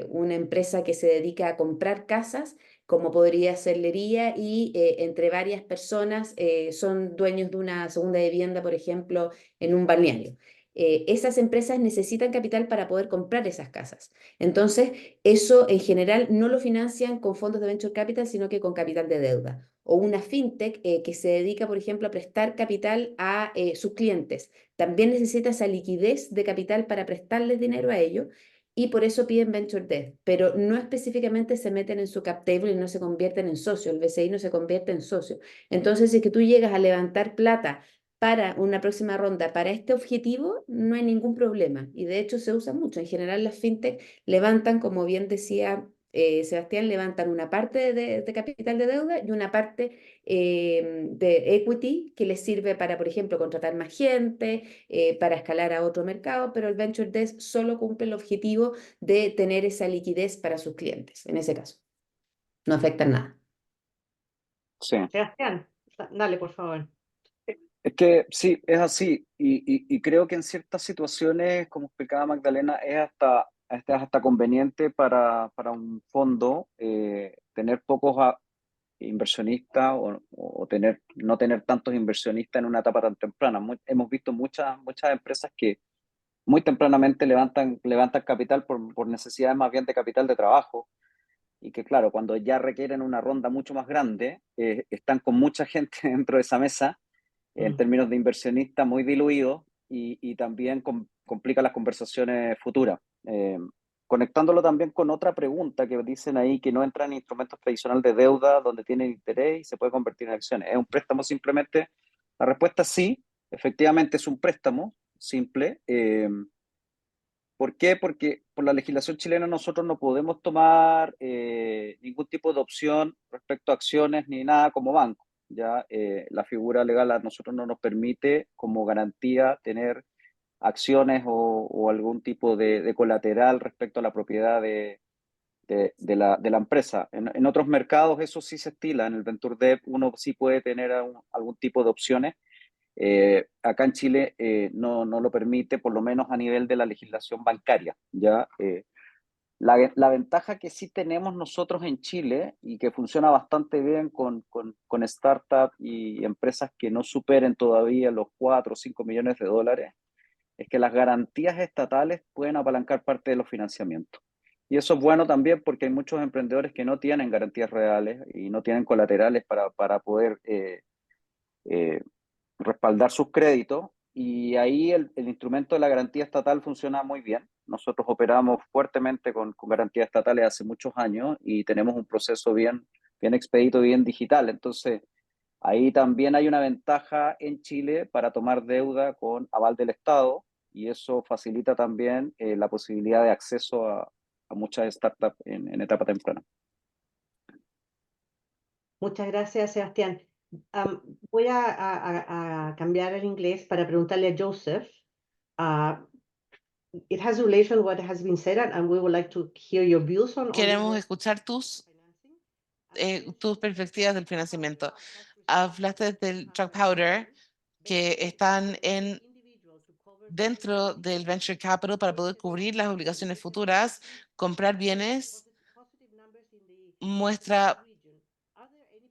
una empresa que se dedica a comprar casas, como podría ser Lería, y entre varias personas son dueños de una segunda vivienda, por ejemplo, en un balneario. Esas empresas necesitan capital para poder comprar esas casas. Entonces, eso en general no lo financian con fondos de venture capital, sino que con capital de deuda. O una fintech que se dedica, por ejemplo, a prestar capital a sus clientes. También necesita esa liquidez de capital para prestarles dinero a ellos y por eso piden venture debt, pero no específicamente se meten en su cap table y no se convierten en socio. El BCI no se convierte en socio. Entonces, si es que tú llegas a levantar plata para una próxima ronda, para este objetivo, no hay ningún problema. Y de hecho se usa mucho. En general las fintech levantan, como bien decía Sebastián, levantan una parte de capital de deuda y una parte de equity que les sirve para, por ejemplo, contratar más gente, para escalar a otro mercado, pero el venture debt solo cumple el objetivo de tener esa liquidez para sus clientes, en ese caso. No afecta en nada. sí. Sebastián, dale, por favor. Es que sí, es así. Y creo que en ciertas situaciones, como explicaba Magdalena, es hasta conveniente para un fondo tener pocos inversionistas o no tener tantos inversionistas en una etapa tan temprana. Hemos visto muchas empresas que muy tempranamente levantan capital por necesidades más bien de capital de trabajo y que claro, cuando ya requieren una ronda mucho más grande, están con mucha gente dentro de esa mesa en términos de inversionista muy diluido y también complica las conversaciones futuras. Conectándolo también con otra pregunta que dicen ahí que no entran en instrumentos tradicionales de deuda donde tienen interés y se puede convertir en acciones. ¿Es un préstamo simplemente? La respuesta es sí, efectivamente es un préstamo simple. ¿Por qué? Porque por la legislación chilena nosotros no podemos tomar ningún tipo de opción respecto a acciones ni nada como banco. Ya la figura legal a nosotros no nos permite como garantía tener acciones o algún tipo de colateral respecto a la propiedad de la empresa. En otros mercados eso sí se estila. En el Venture Debt uno sí puede tener algún tipo de opciones. Acá en Chile no lo permite, por lo menos a nivel de la legislación bancaria, ¿ya? La ventaja que sí tenemos nosotros en Chile y que funciona bastante bien con startups y empresas que no superen todavía los 4 o 5 millones de dólares es que las garantías estatales pueden apalancar parte de los financiamientos. Y eso es bueno también porque hay muchos emprendedores que no tienen garantías reales y no tienen colaterales para poder eh, respaldar sus créditos. Y ahí el instrumento de la garantía estatal funciona muy bien. Nosotros operamos fuertemente con garantías estatales hace muchos años y tenemos un proceso bien expedito, bien digital. Entonces, ahí también hay una ventaja en Chile para tomar deuda con aval del Estado y eso facilita también la posibilidad de acceso a muchas startups en etapa temprana. Muchas gracias, Sebastián. Voy a cambiar el inglés para preguntarle a Joseph. It has relation what has been said, and we would like to hear your views on the Queremos role escuchar tus perspectivas del financiamiento. Hablaste del dry powder que están dentro del venture capital para poder cubrir las obligaciones futuras, comprar bienes, muestra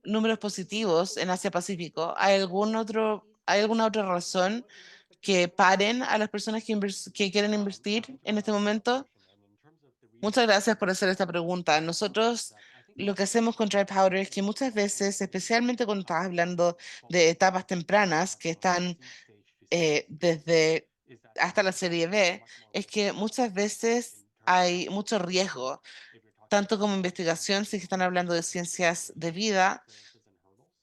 números positivos en Asia Pacífico. ¿Hay alguna otra razón que paren a las personas que quieren invertir en este momento? Muchas gracias por hacer esta pregunta. Nosotros lo que hacemos con Dry Powder es que muchas veces, especialmente cuando estás hablando de etapas tempranas que están desde hasta la serie B, es que muchas veces hay mucho riesgo, tanto como investigación, si están hablando de ciencias de vida,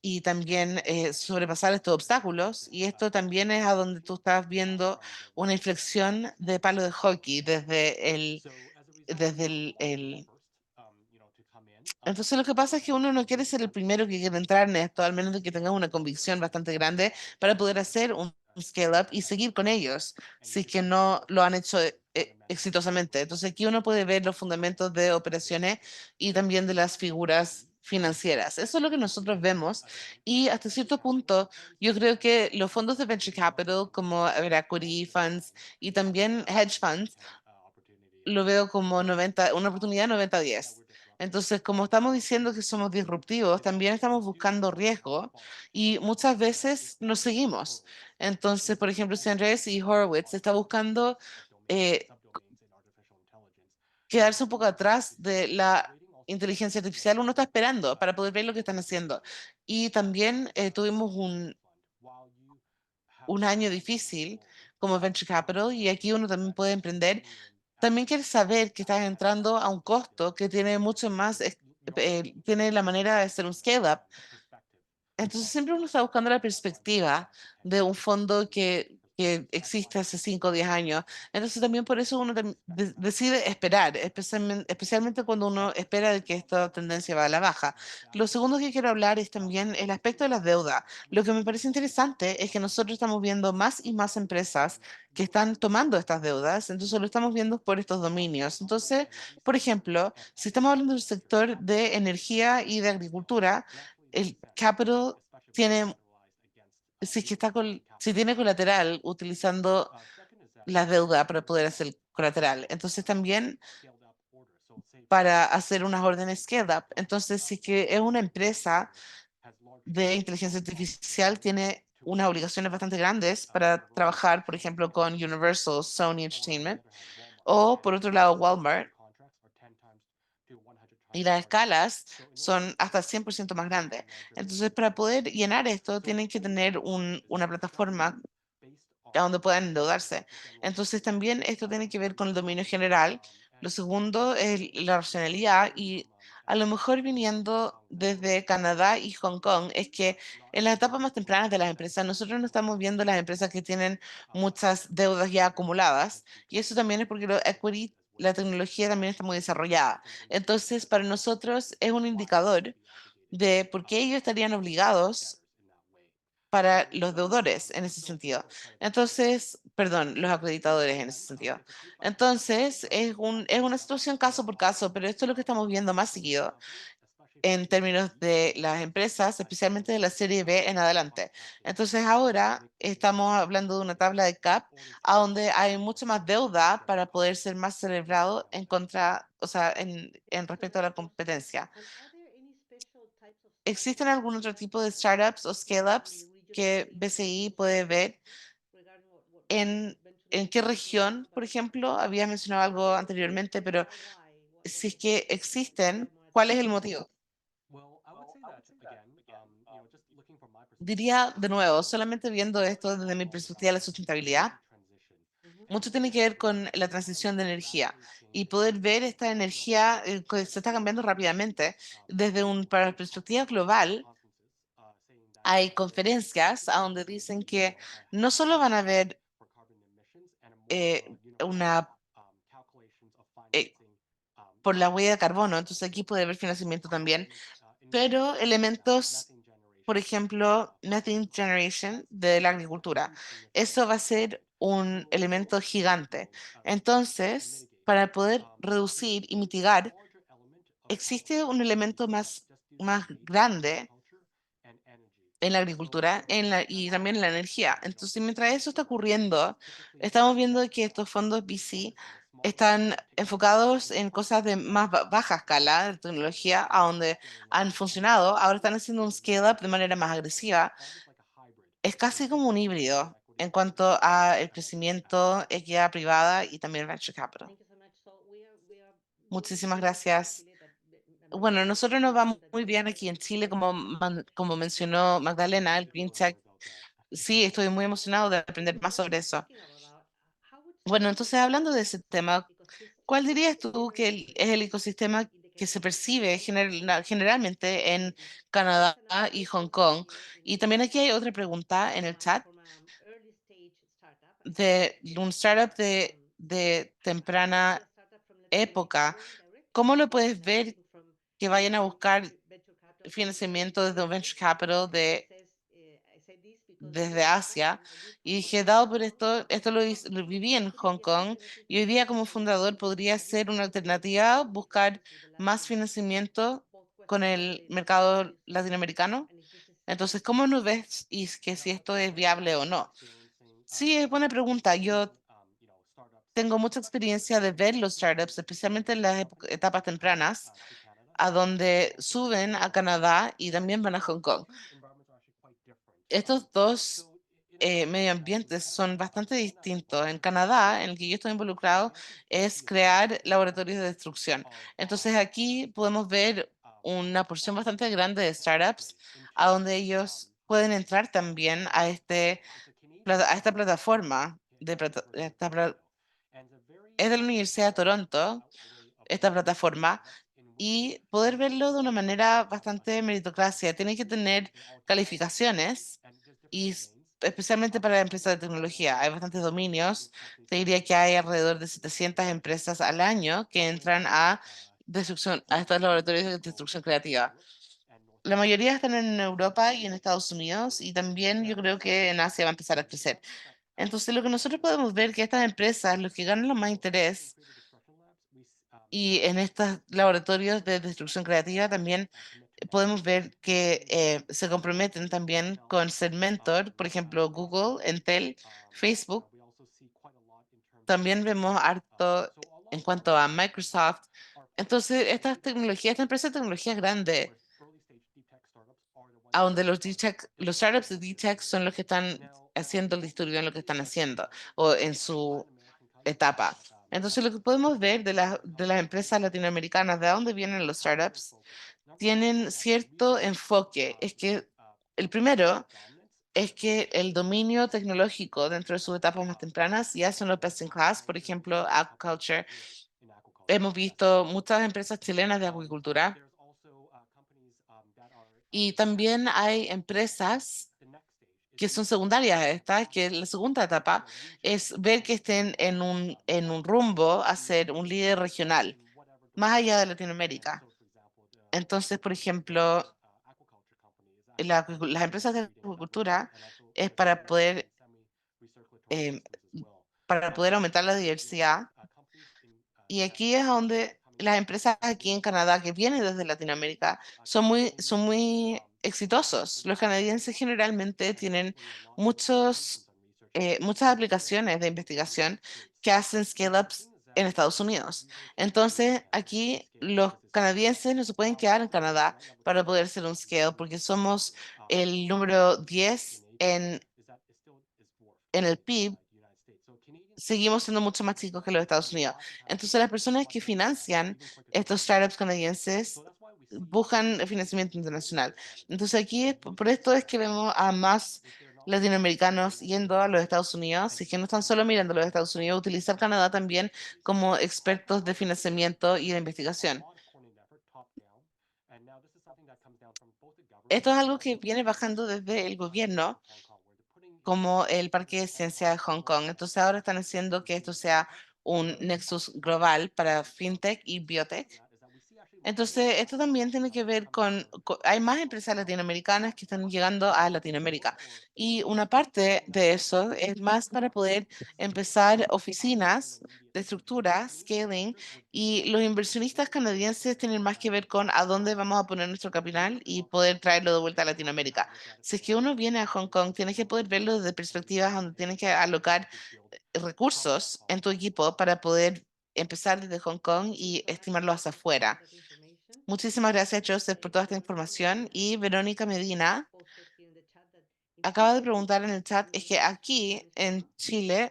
y también sobrepasar estos obstáculos. Y esto también es a donde tú estás viendo una inflexión de palo de hockey desde el. Entonces lo que pasa es que uno no quiere ser el primero que quiere entrar en esto, al menos de que tengas una convicción bastante grande para poder hacer un scale up y seguir con ellos, si es que no lo han hecho exitosamente. Entonces aquí uno puede ver los fundamentos de operaciones y también de las figuras financieras. Eso es lo que nosotros vemos y hasta cierto punto yo creo que los fondos de venture capital como equity funds y también hedge funds lo veo como una oportunidad 90-10. Entonces, como estamos diciendo que somos disruptivos, también estamos buscando riesgo y muchas veces nos seguimos. Entonces, por ejemplo, si Andrés y Horowitz está buscando eh, quedarse un poco atrás de la inteligencia artificial, uno está esperando para poder ver lo que están haciendo. Y también tuvimos un año difícil como venture capital y aquí uno también puede emprender. También quieres saber que estás entrando a un costo que tiene mucho más, tiene la manera de hacer un scale-up. Entonces siempre uno está buscando la perspectiva de un fondo que existe hace 5 o 10 años. Entonces también por eso uno decide esperar, especialmente cuando uno espera de que esta tendencia va a la baja. Lo segundo que quiero hablar es también el aspecto de las deudas. Lo que me parece interesante es que nosotros estamos viendo más y más empresas que están tomando estas deudas, entonces lo estamos viendo por estos dominios. Entonces, por ejemplo, si estamos hablando del sector de energía y de agricultura, el capital tiene, si es que si tiene colateral utilizando la deuda para poder hacer el colateral. Entonces también para hacer unas órdenes scale up. Entonces, si es que es una empresa de inteligencia artificial, tiene unas obligaciones bastante grandes para trabajar, por ejemplo, con Universal, Sony Entertainment, o por otro lado, Walmart. Y las escalas son hasta 100% más grandes. Entonces, para poder llenar esto, tienen que tener una plataforma a donde puedan endeudarse. Entonces, también esto tiene que ver con el dominio general. Lo segundo es la racionalidad y a lo mejor viniendo desde Canadá y Hong Kong, es que en las etapas más tempranas de las empresas, nosotros no estamos viendo las empresas que tienen muchas deudas ya acumuladas y eso también es porque los equity, la tecnología también está muy desarrollada. Entonces, para nosotros es un indicador de por qué ellos estarían obligados para los deudores en ese sentido. Entonces, perdón, los acreditadores en ese sentido. Entonces, es una situación caso por caso, pero esto es lo que estamos viendo más seguido. en términos de las empresas, especialmente de la serie B en adelante. Entonces ahora estamos hablando de una tabla de CAP a donde hay mucha más deuda para poder ser más celebrado en contra, o sea, en respecto a la competencia. ¿Existen algún otro tipo de startups o scale-ups que BCI puede ver en qué región, por ejemplo? Había mencionado algo anteriormente, pero si es que existen, ¿cuál es el motivo? Diría de nuevo, solamente viendo esto desde mi perspectiva de la sustentabilidad, mucho tiene que ver con la transición de energía y poder ver esta energía que se está cambiando rápidamente desde para la perspectiva global. Hay conferencias a donde dicen que no solo van a haber una eh, por la huella de carbono, entonces aquí puede haber financiamiento también, pero elementos, por ejemplo, methane generation de la agricultura. Eso va a ser un elemento gigante. Entonces, para poder reducir y mitigar, existe un elemento más grande en la agricultura y también en la energía. Entonces, mientras eso está ocurriendo, estamos viendo que estos fondos VC están enfocados en cosas de más baja escala de tecnología, a donde han funcionado. Ahora están haciendo un scale-up de manera más agresiva. Es casi como un híbrido en cuanto a el crecimiento, equidad privada y también venture capital. Muchísimas gracias. Bueno, nosotros nos vamos muy bien aquí en Chile, como mencionó Magdalena, el Green Tech. Sí, estoy muy emocionado de aprender más sobre eso. Bueno, entonces hablando de ese tema, ¿cuál dirías tú que es el ecosistema que se percibe generalmente en Canadá y Hong Kong? Y también aquí hay otra pregunta en el chat de un startup de temprana época. ¿Cómo lo puedes ver que vayan a buscar financiamiento desde un venture capital desde Asia? Y dije, dado por esto lo viví en Hong Kong y hoy día como fundador podría ser una alternativa buscar más financiamiento con el mercado latinoamericano. Entonces, ¿cómo nos ves y que si esto es viable o no? Sí, es buena pregunta. Yo tengo mucha experiencia de ver los startups, especialmente en las etapas tempranas, a donde suben a Canadá y también van a Hong Kong. Estos dos medio ambientes son bastante distintos. En Canadá, en el que yo estoy involucrado, es crear laboratorios de destrucción. Entonces aquí podemos ver una porción bastante grande de startups a donde ellos pueden entrar también a esta plataforma es de la Universidad de Toronto, esta plataforma, y poder verlo de una manera bastante meritocracia. Tiene que tener calificaciones y especialmente para empresas de tecnología. Hay bastantes dominios. Te diría que hay alrededor de 700 empresas al año que entran a estos laboratorios de destrucción creativa. La mayoría están en Europa y en Estados Unidos y también yo creo que en Asia va a empezar a crecer. Entonces, lo que nosotros podemos ver que estas empresas, los que ganan más interés y en estos laboratorios de destrucción creativa también podemos ver que se comprometen también con ser mentor, por ejemplo, Google, Entel, Facebook. También vemos harto en cuanto a Microsoft. Entonces, esta empresa de tecnología grande, a donde los startups de D-Tech son los que están haciendo el disturbio en lo que están haciendo o en su etapa. Entonces, lo que podemos ver de las empresas latinoamericanas, de dónde vienen los startups, tienen cierto enfoque. Es que el primero es que el dominio tecnológico dentro de sus etapas más tempranas ya son los best in class, por ejemplo, aquaculture. Hemos visto muchas empresas chilenas de acuicultura y también hay empresas que son secundarias a estas, que la segunda etapa es ver que estén en un rumbo a ser un líder regional, más allá de Latinoamérica. Entonces, por ejemplo, las empresas de agricultura es em, para poder aumentar la diversidad. Y aquí es donde las empresas aquí en Canadá que vienen desde Latinoamérica son muy exitosos. Los canadienses generalmente tienen muchas aplicaciones de investigación que hacen scale-ups en Estados Unidos. Entonces, aquí los canadienses no se pueden quedar en Canadá para poder hacer un scale porque somos el número 10 en el PIB. Seguimos siendo mucho más chicos que los Estados Unidos. Entonces, las personas que financian estos startups canadienses buscan financiamiento internacional. Entonces, aquí, por esto es que vemos a más latinoamericanos yendo a los Estados Unidos, y que no están solo mirando a los Estados Unidos, utilizar Canadá también como expertos de financiamiento y de investigación. Esto es algo que viene bajando desde el gobierno, como el Parque de Ciencia de Hong Kong. Entonces ahora están haciendo que esto sea un nexus global para fintech y biotech. Entonces, esto también tiene que ver hay más empresas latinoamericanas que están llegando a Latinoamérica. Y una parte de eso es más para poder empezar oficinas de estructura, scaling, y los inversionistas canadienses tienen más que ver con a dónde vamos a poner nuestro capital y poder traerlo de vuelta a Latinoamérica. Si es que uno viene a Hong Kong, tienes que poder verlo desde perspectivas donde tienes que alocar recursos en tu equipo para poder empezar desde Hong Kong y estimarlo hacia afuera. Muchísimas gracias, Joseph, por toda esta información. Y Verónica Medina acaba de preguntar en el chat, es que aquí en Chile,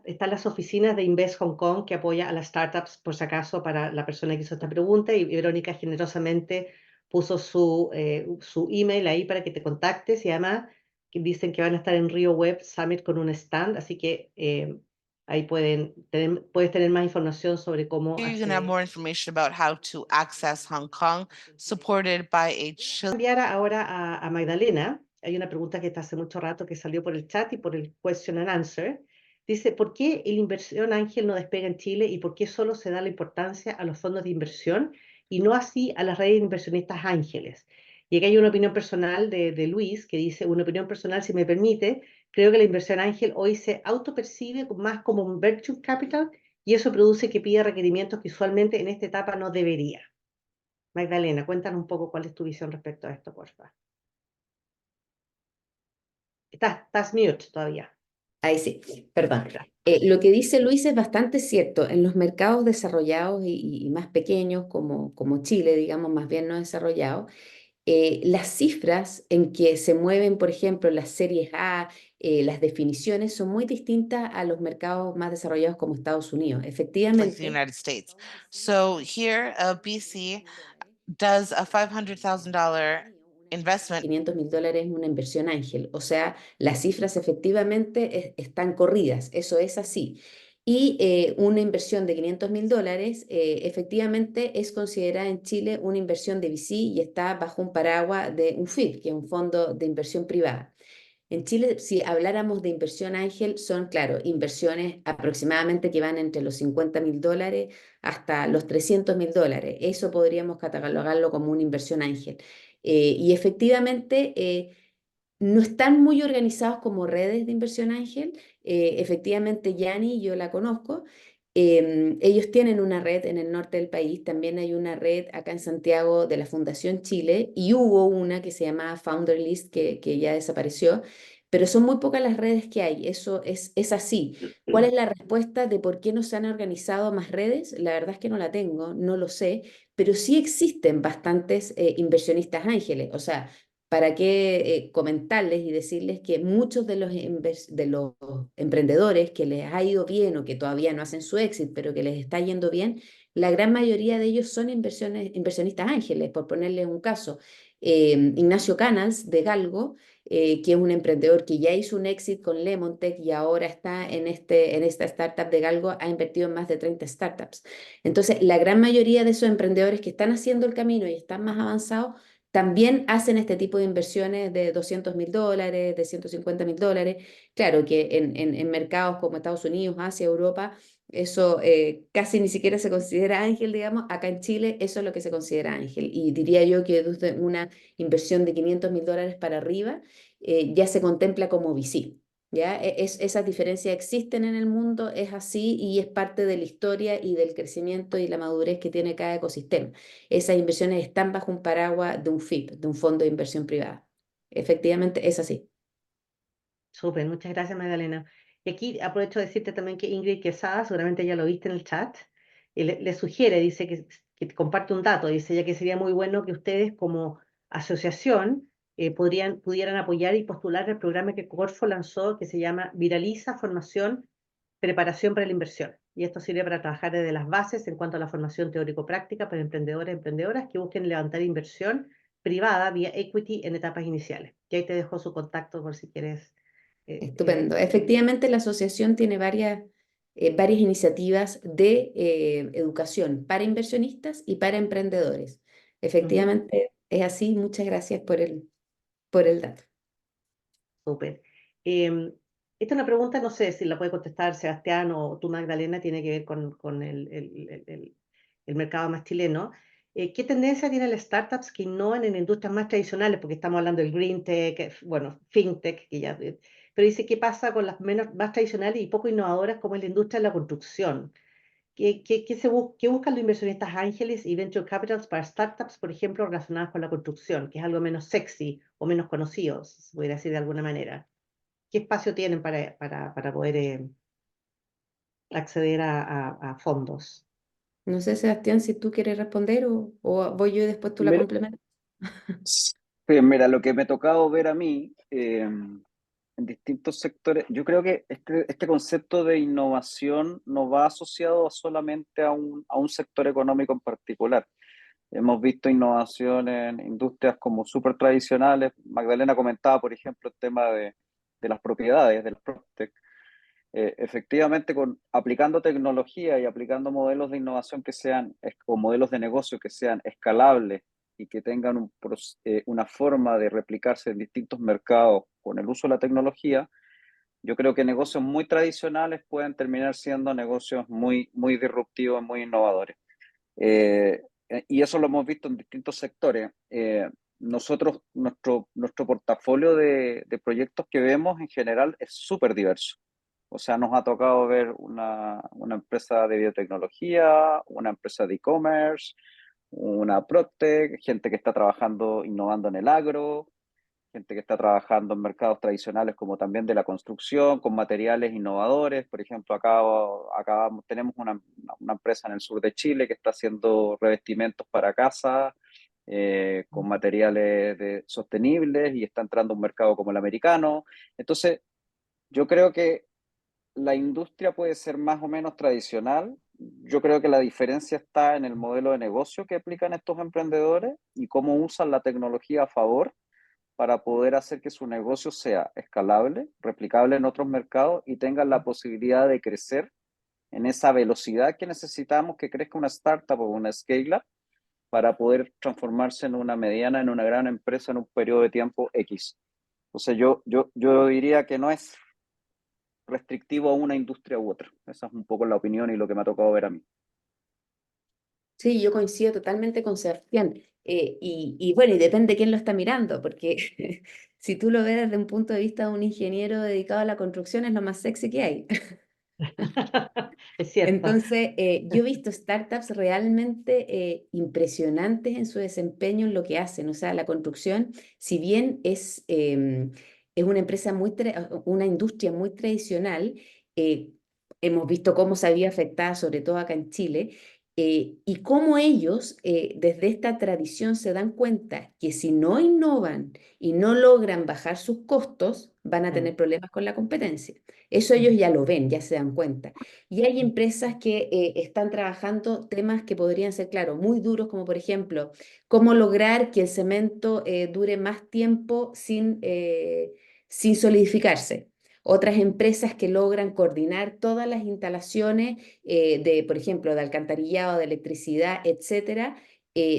están las oficinas de Invest Hong Kong que apoya a las startups, por si acaso, para la persona que hizo esta pregunta, y Verónica generosamente puso su email ahí para que te contactes, y además que dicen que van a estar en Rio Web Summit con un stand, así que ahí puedes tener más información sobre cómo you're going to have more information about how to access Hong Kong, supported by a Chilean. Cambiar ahora a Magdalena. Hay una pregunta que está hace mucho rato que salió por el chat y por el question and answer. Dice, ¿por qué el inversión ángel no despega en Chile y por qué solo se da la importancia a los fondos de inversión y no así a las redes de inversionistas ángeles? Y aquí hay una opinión personal de Luis que dice, una opinión personal, si me permite, creo que la inversión ángel hoy se autopercibe más como un venture capital y eso produce que pida requerimientos que usualmente en esta etapa no debería. Magdalena, cuéntanos un poco cuál es tu visión respecto a esto, porfa. Estás mute todavía. Ahí sí, perdón. Lo que dice Luis es bastante cierto. En los mercados desarrollados y más pequeños, como Chile, digamos, más bien no desarrollados, las cifras en que se mueven, por ejemplo, las series A, las definiciones son muy distintas a los mercados más desarrollados como Estados Unidos. Like the Efectivamente, United States. So here, BC does a $500,000 investment. $500.000 es una inversión ángel, o sea, las cifras efectivamente están corridas, eso es así. Y una inversión de $500.000 efectivamente es considerada en Chile una inversión de VC y está bajo un paraguas de un FIP, que es un fondo de inversión privada. En Chile, si habláramos de inversión ángel, son, claro, inversiones aproximadamente que van entre los $50.000 hasta los $300.000. Eso podríamos catalogarlo como una inversión ángel. Y efectivamente, no están muy organizados como redes de inversión ángel. Efectivamente, Yani, yo la conozco. Ellos tienen una red en el norte del país, también hay una red acá en Santiago de la Fundación Chile y hubo una que se llamaba Founder List que ya desapareció, pero son muy pocas las redes que hay, eso es así. ¿Cuál es la respuesta de por qué no se han organizado más redes? La verdad es que no la tengo, no lo sé, pero sí existen bastantes inversionistas ángeles, o sea, ¿para qué comentarles y decirles que muchos de los emprendedores que les ha ido bien o que todavía no hacen su éxito, pero que les está yendo bien, la gran mayoría de ellos son inversionistas ángeles? Por ponerles un caso, Ignacio Canals de Galgo, que es un emprendedor que ya hizo un éxito con Lemontech y ahora está en esta startup de Galgo, ha invertido en más de 30 startups. Entonces, la gran mayoría de esos emprendedores que están haciendo el camino y están más avanzados, también hacen este tipo de inversiones de $200.000, de $150.000. Claro que en mercados como Estados Unidos, Asia, Europa, eso casi ni siquiera se considera ángel, digamos. Acá en Chile eso es lo que se considera ángel. Y diría yo que desde una inversión de $500.000 para arriba ya se contempla como VC. ¿ya? Esas diferencias existen en el mundo, es así y es parte de la historia y del crecimiento y la madurez que tiene cada ecosistema. Esas inversiones están bajo un paraguas de un FIP, de un fondo de inversión privada. Efectivamente, es así. Súper, muchas gracias, Magdalena. Y aquí aprovecho de decirte también que Ingrid Quesada, seguramente ya lo viste en el chat, y le sugiere, dice que comparte un dato, dice ya que sería muy bueno que ustedes como asociación pudieran apoyar y postular el programa que Corfo lanzó que se llama Viraliza Formación, Preparación para la Inversión. Y esto sirve para trabajar desde las bases en cuanto a la formación teórico-práctica para emprendedores y emprendedoras que busquen levantar inversión privada vía equity en etapas iniciales. Y ahí te dejo su contacto por si quieres Estupendo. Efectivamente, la asociación tiene varias iniciativas de educación para inversionistas y para emprendedores. Ujú, Efectivamente, es así. Muchas gracias por el dato. súper. Esta es una pregunta, no sé si la puede contestar Sebastián o tú, Magdalena, tiene que ver con el mercado más chileno. ¿Qué tendencia tienen las startups que innovan en industrias más tradicionales? Porque estamos hablando del green tech, bueno, fintech, pero dice, ¿qué pasa con las menos, más tradicionales y poco innovadoras como es la industria de la construcción? ¿Qué buscan los inversionistas ángeles y venture capitals para startups, por ejemplo, relacionadas con la construcción, que es algo menos sexy o menos conocido, si se pudiera decir de alguna manera? ¿Qué espacio tienen para poder acceder a fondos? No sé, Sebastián, si tú quieres responder o voy yo y después tú la Mira, complementas. sí, mira, lo que me ha tocado ver a mí en distintos sectores, yo creo que este concepto de innovación no va asociado solamente a un sector económico en particular. Hemos visto innovación en industrias como súper tradicionales. Magdalena comentaba, por ejemplo, el tema de las propiedades, del PropTech. Efectivamente, aplicando tecnología y aplicando modelos de innovación que sean, o modelos de negocio que sean escalables y que tengan una forma de replicarse en distintos mercados con el uso de la tecnología, yo creo que negocios muy tradicionales pueden terminar siendo negocios muy, muy disruptivos, muy innovadores. Eh, y eso lo hemos visto en distintos sectores. Nuestro portafolio de proyectos que vemos en general es súper diverso. O sea, nos ha tocado ver una empresa de biotecnología, una empresa de e-commerce, una PropTech, gente que está trabajando, innovando en el agro, gente que está trabajando en mercados tradicionales como también de la construcción, con materiales innovadores. Por ejemplo, acá tenemos una empresa en el sur de Chile que está haciendo revestimientos para casa con materiales sostenibles y está entrando a un mercado como el americano. Entonces, yo creo que la industria puede ser más o menos tradicional. Yo creo que la diferencia está en el modelo de negocio que aplican estos emprendedores y cómo usan la tecnología a favor para poder hacer que su negocio sea escalable, replicable en otros mercados y tengan la posibilidad de crecer en esa velocidad que necesitamos que crezca una startup o una scale-up para poder transformarse en una mediana, en una gran empresa en un periodo de tiempo X. Entonces yo diría que no es restrictivo a una industria u otra. Esa es un poco la opinión y lo que me ha tocado ver a mí. Sí, yo coincido totalmente con Sebastián. Y bueno, y depende de quién lo está mirando, porque si tú lo ves desde un punto de vista de un ingeniero dedicado a la construcción, es lo más sexy que hay. Es cierto. Entonces, yo he visto startups realmente impresionantes en su desempeño en lo que hacen. O sea, la construcción, si bien es una empresa una industria muy tradicional, eh, hemos visto cómo se había afectada, sobre todo acá en Chile, y cómo ellos, desde esta tradición, se dan cuenta que si no innovan y no logran bajar sus costos, van a Mm, tener problemas con la competencia. Eso ellos mm, ya lo ven, ya se dan cuenta. Y hay empresas que están trabajando temas que podrían ser, claro, muy duros, como por ejemplo, cómo lograr que el cemento dure más tiempo sin solidificarse. Otras empresas que logran coordinar todas las instalaciones por ejemplo, de alcantarillado, de electricidad, etcétera,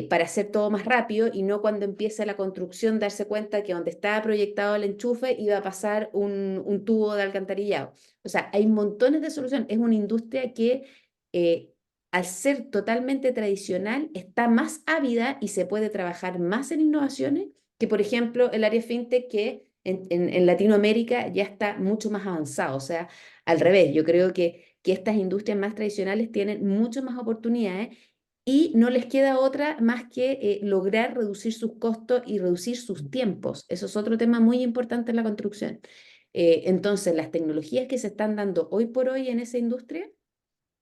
para hacer todo más rápido y no cuando empieza la construcción darse cuenta que donde estaba proyectado el enchufe iba a pasar un tubo de alcantarillado. O sea, hay montones de soluciones. Es una industria que, eh, al ser totalmente tradicional, está más ávida y se puede trabajar más en innovaciones que, por ejemplo, el área fintech que en Latinoamérica ya está mucho más avanzado. O sea, al revés, yo creo que estas industrias más tradicionales tienen mucho más oportunidades y no les queda otra más que lograr reducir sus costos y reducir sus tiempos. Eso es otro tema muy importante en la construcción. Entonces, las tecnologías que se están dando hoy por hoy en esa industria,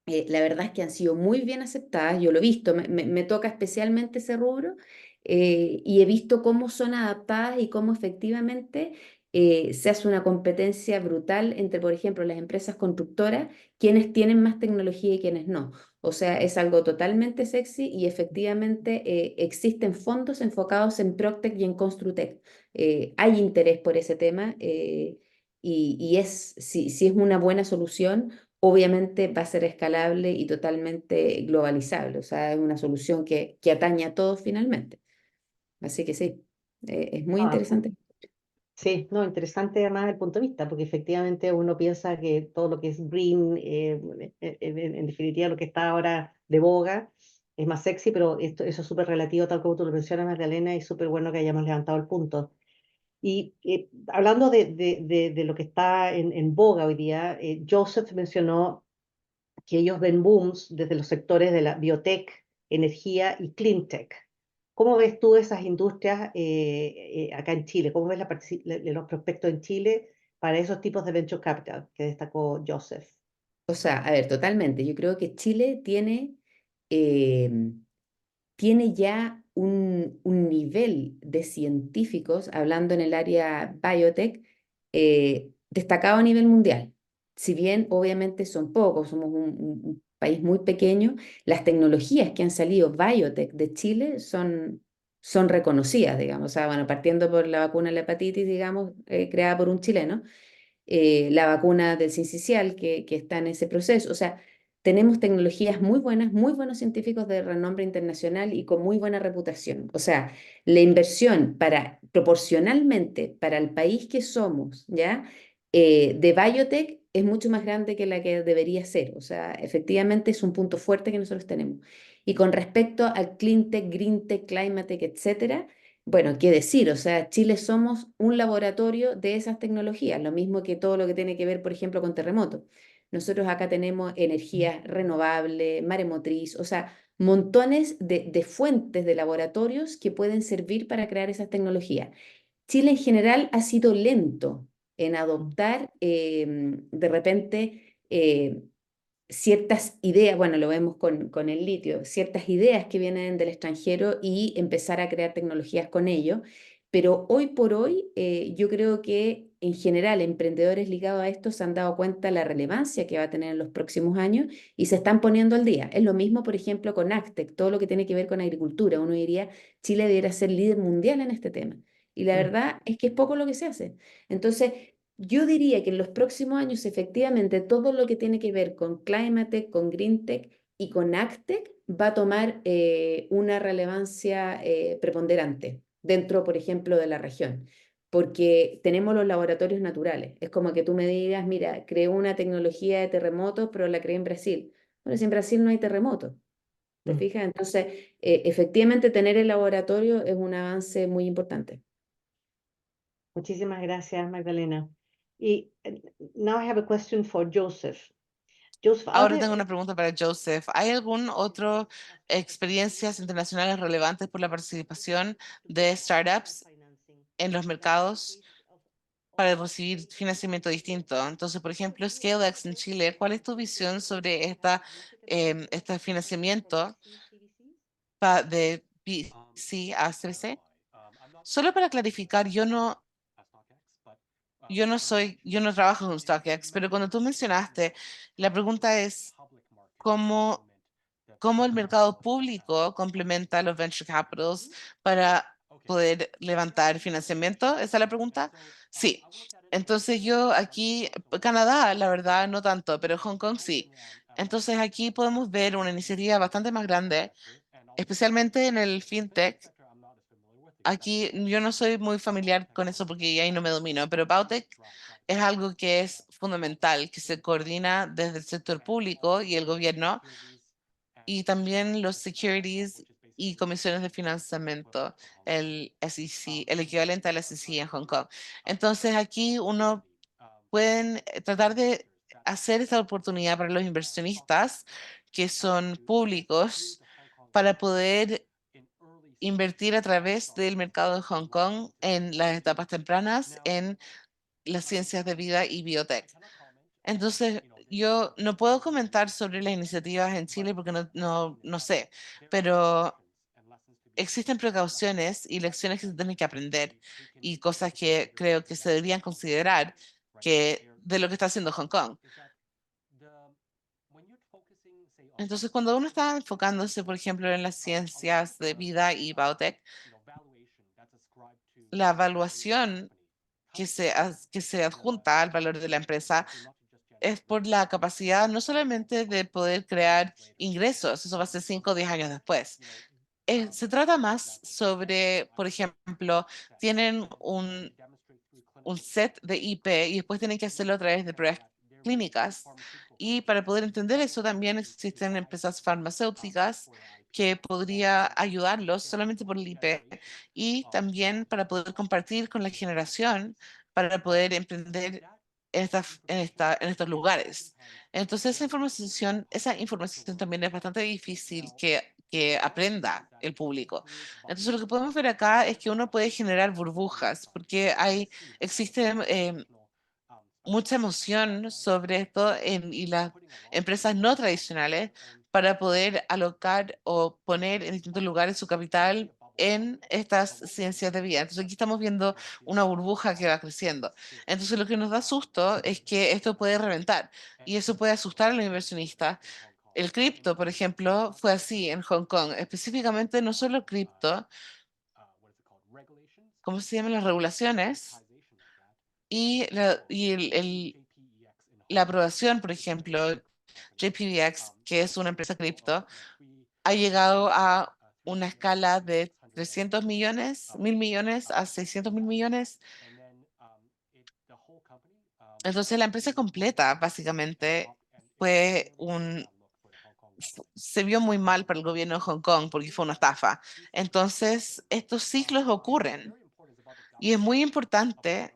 la verdad es que han sido muy bien aceptadas. Yo lo he visto, me toca especialmente ese rubro, y he visto cómo son adaptadas y cómo efectivamente se hace una competencia brutal entre, por ejemplo, las empresas constructoras, quienes tienen más tecnología y quienes no. O sea, es algo totalmente sexy y efectivamente existen fondos enfocados en PropTech y en Construtech. Hay interés por ese tema, si es una buena solución, obviamente va a ser escalable y totalmente globalizable. O sea, es una solución que atañe a todos finalmente. Así que sí, es muy Ah, interesante. sí, no, interesante además el punto de vista, porque efectivamente uno piensa que todo lo que es green, en definitiva lo que está ahora de boga, es más sexy, pero eso es súper relativo, tal como tú lo mencionas, Magdalena, y súper bueno que hayamos levantado el punto. Y hablando de lo que está en boga hoy día, Joseph mencionó que ellos ven booms desde los sectores de la biotech, energía y cleantech. ¿Cómo ves tú esas industrias acá en Chile? ¿Cómo ves los prospectos en Chile para esos tipos de venture capital que destacó Joseph? O sea, a ver, totalmente. Yo creo que Chile eh, tiene ya un nivel de científicos, hablando en el área biotech, destacado a nivel mundial. Si bien obviamente son pocos, somos un país muy pequeño, las tecnologías que han salido biotech de Chile son reconocidas, digamos. O sea, bueno, partiendo por la vacuna de la hepatitis, digamos, creada por un chileno, la vacuna del sincicial que está en ese proceso. O sea, tenemos tecnologías muy buenas, muy buenos científicos de renombre internacional y con muy buena reputación. O sea, la inversión proporcionalmente para el país que somos, ¿ya? De biotech es mucho más grande que la que debería ser. O sea, efectivamente es un punto fuerte que nosotros tenemos. Y con respecto al clean tech, green tech, climate tech, etcétera, bueno, qué decir, o sea, Chile somos un laboratorio de esas tecnologías, lo mismo que todo lo que tiene que ver, por ejemplo, con terremotos. Nosotros acá tenemos energía renovable, maremotriz, o sea, montones de fuentes de laboratorios que pueden servir para crear esas tecnologías. Chile en general ha sido lento en adoptar de repente ciertas ideas, bueno, lo vemos con el litio, ciertas ideas que vienen del extranjero y empezar a crear tecnologías con ello. Pero hoy por hoy, yo creo que en general emprendedores ligados a esto se han dado cuenta de la relevancia que va a tener en los próximos años y se están poniendo al día. Es lo mismo, por ejemplo, con Actec, todo lo que tiene que ver con agricultura. Uno diría, Chile debería ser líder mundial en este tema. Y la Mm. verdad es que es poco lo que se hace. Entonces, yo diría que en los próximos años, efectivamente, todo lo que tiene que ver con Climatech, con GreenTech y con AgTech va a tomar una relevancia preponderante dentro, por ejemplo, de la región, porque tenemos los laboratorios naturales. Es como que tú me digas, mira, creo una tecnología de terremotos, pero la creé en Brasil. Bueno, si en Brasil no hay terremotos, ¿te Mm. fijas? Entonces, efectivamente, tener el laboratorio es un avance muy importante. Muchísimas gracias, Magdalena. Y now I have a question for Joseph. Joseph, are Ahora tengo una there pregunta para Joseph. ¿Hay algún otro experiencias internacionales relevantes por la participación de startups en los mercados para recibir financiamiento distinto? Entonces, por ejemplo, ScaleX en Chile, ¿cuál es tu visión sobre este financiamiento de VC a CVC? Solo para clarificar, yo no trabajo con StockX, pero cuando tú mencionaste, la pregunta es cómo el mercado público complementa los venture capitals para poder levantar financiamiento. ¿Esa es la pregunta? Sí. Entonces yo aquí, Canadá, la verdad, no tanto, pero Hong Kong sí. Entonces aquí podemos ver una iniciativa bastante más grande, especialmente en el fintech. Aquí yo no soy muy familiar con eso porque ahí no me domino, pero Bautech es algo que es fundamental, que se coordina desde el sector público y el gobierno y también los securities y comisiones de financiamiento, el SEC, el equivalente al SEC en Hong Kong. Entonces aquí uno pueden tratar de hacer esta oportunidad para los inversionistas que son públicos para poder invertir a través del mercado de Hong Kong en las etapas tempranas en las ciencias de vida y biotech. Entonces, yo no puedo comentar sobre las iniciativas en Chile porque no sé, pero existen precauciones y lecciones que se tienen que aprender y cosas que creo que se deberían considerar que de lo que está haciendo Hong Kong. Entonces, cuando uno está enfocándose, por ejemplo, en las ciencias de vida y biotech, la evaluación que se adjunta al valor de la empresa es por la capacidad no solamente de poder crear ingresos, eso va a ser 5 o 10 años después. Se trata más sobre, por ejemplo, tienen un set de IP y después tienen que hacerlo a través de pruebas clínicas. Y para poder entender eso también existen empresas farmacéuticas que podría ayudarlos solamente por el IP y también para poder compartir con la generación para poder emprender en estos lugares. Entonces esa información también es bastante difícil que aprenda el público. Entonces lo que podemos ver acá es que uno puede generar burbujas porque existe mucha emoción sobre esto y las empresas no tradicionales para poder alocar o poner en distintos lugares su capital en estas ciencias de vida. Entonces aquí estamos viendo una burbuja que va creciendo. Entonces lo que nos da susto es que esto puede reventar y eso puede asustar a los inversionistas. El cripto, por ejemplo, fue así en Hong Kong, específicamente no solo cripto, ¿cómo se llaman las regulaciones? Y la aprobación, por ejemplo, JPBX, que es una empresa cripto, ha llegado a una escala de 300 millones, 1.000 millones a 600 mil millones. Entonces la empresa completa, básicamente, se vio muy mal para el gobierno de Hong Kong porque fue una estafa. Entonces, estos ciclos ocurren y es muy importante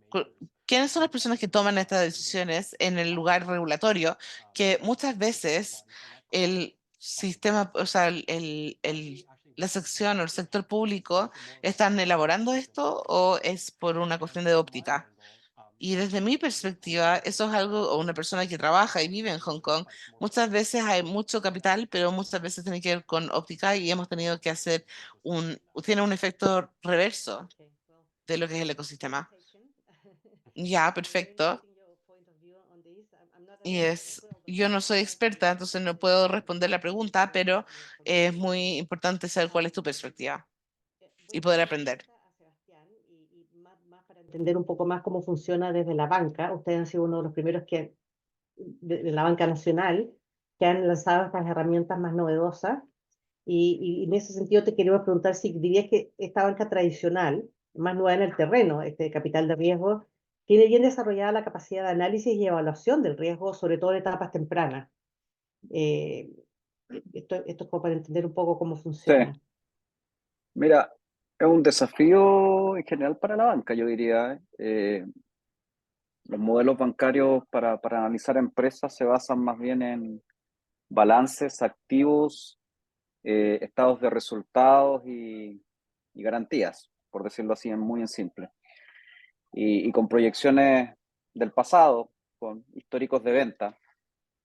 cu- quiénes son las personas que toman estas decisiones en el lugar regulatorio, que muchas veces el sistema, o sea, la sección o el sector público están elaborando esto o es por una cuestión de óptica. Y desde mi perspectiva, eso es algo, o una persona que trabaja y vive en Hong Kong, muchas veces hay mucho capital, pero muchas veces tiene que ver con óptica y hemos tenido que hacer tiene un efecto reverso Okay, well, de lo que es el ecosistema. taken. Ya, Very perfecto. interesting your point of view on this. I'm not an expert, although Yo no soy experta, entonces no puedo responder la pregunta, pero es muy importante saber cuál es tu perspectiva voy y a hacer poder una aprender. pregunta a Sebastián y más para entender un poco más cómo funciona desde la banca. Ustedes han sido uno de los primeros de la banca nacional que han lanzado estas herramientas más novedosas. Y en ese sentido te queríamos preguntar si dirías que esta banca tradicional, más nueva en el terreno, este capital de riesgo, tiene bien desarrollada la capacidad de análisis y evaluación del riesgo, sobre todo en etapas tempranas. Eh, esto es como para entender un poco cómo Sí, funciona. mira, es un desafío en general para la banca, yo diría. Los modelos bancarios para analizar empresas se basan más bien en balances, activos, estados de resultados y garantías, por decirlo así, muy en simple. Y con proyecciones del pasado, con históricos de venta.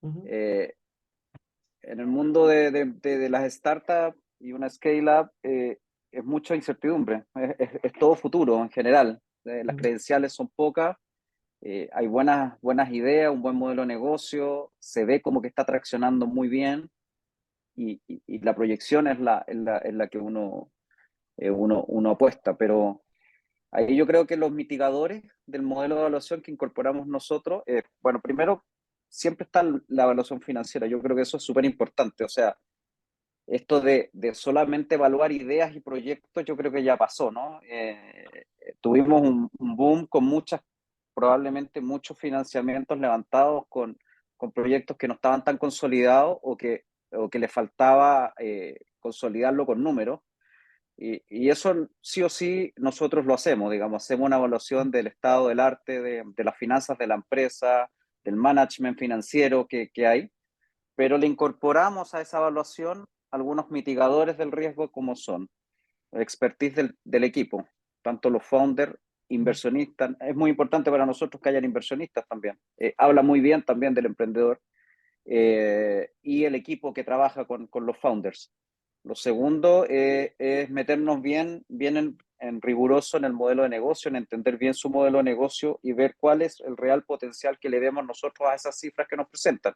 Ujú. Eh, en el mundo de las startups y una scale-up es mucha incertidumbre, es todo futuro en general. Las credenciales son pocas, hay buenas ideas, un buen modelo de negocio, se ve como que está traccionando muy bien y la proyección es la que uno apuesta, pero ahí yo creo que los mitigadores del modelo de evaluación que incorporamos nosotros, bueno, primero, siempre está la evaluación financiera, yo creo que eso es súper importante, o sea, esto de solamente evaluar ideas y proyectos, yo creo que ya pasó, ¿no? Tuvimos un boom con probablemente muchos financiamientos levantados con proyectos que no estaban tan consolidados o que o que le faltaba consolidarlo con números. Y eso sí o sí nosotros lo hacemos, digamos, hacemos una evaluación del estado del arte, de las finanzas de la empresa, del management financiero que hay, pero le incorporamos a esa evaluación algunos mitigadores del riesgo como son el expertise del equipo, tanto los founders, inversionistas. Es muy importante para nosotros que hayan inversionistas también. Habla muy bien también del emprendedor y el equipo que trabaja con los founders. Lo segundo es meternos bien en riguroso en el modelo de negocio, en entender bien su modelo de negocio y ver cuál es el real potencial que le demos nosotros a esas cifras que nos presentan.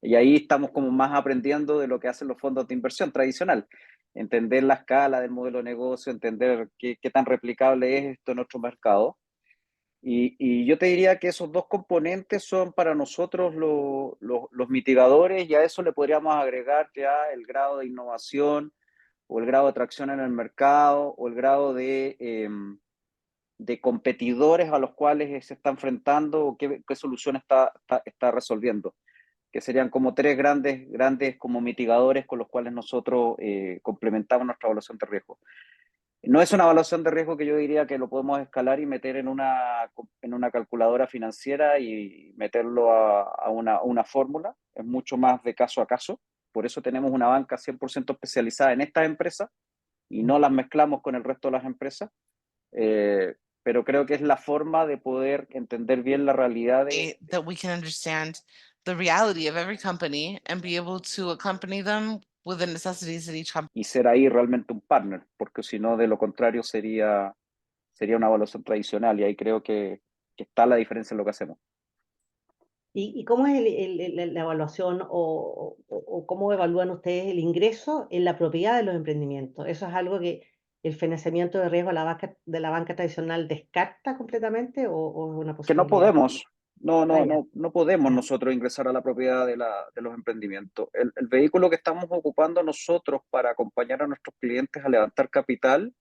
Y ahí estamos como más aprendiendo de lo que hacen los fondos de inversión tradicional. Entender la escala del modelo de negocio, entender qué tan replicable es esto en otro mercado. Y yo te diría que esos dos componentes son para nosotros los mitigadores, y a eso le podríamos agregar ya el grado de innovación o el grado de atracción en el mercado o el grado de competidores a los cuales se está enfrentando o qué solución está resolviendo, que serían como tres grandes como mitigadores con los cuales nosotros complementamos nuestra evaluación de riesgo. No es una evaluación de riesgo que yo diría que lo podemos escalar y meter en una calculadora financiera y meterlo a una fórmula. Es mucho más de caso a caso. Por eso tenemos una banca 100% especializada en estas empresas y no las mezclamos con el resto de las empresas. Pero creo que es la forma de poder entender bien la realidad That we can understand the reality of every company and be able to accompany them with the necessities that each company. y ser ahí realmente un partner, porque si no, de lo contrario sería una evaluación tradicional, y ahí creo que está la diferencia en lo que hacemos. ¿Y cómo es la evaluación o cómo evalúan ustedes el ingreso en la propiedad de los emprendimientos? ¿Eso es algo que el financiamiento de riesgo de la banca tradicional descarta completamente o es una Que no posibilidad? podemos, Ah, ya. no podemos Ya. nosotros ingresar a la propiedad de los emprendimientos. El vehículo que estamos ocupando nosotros para acompañar a nuestros clientes a levantar capital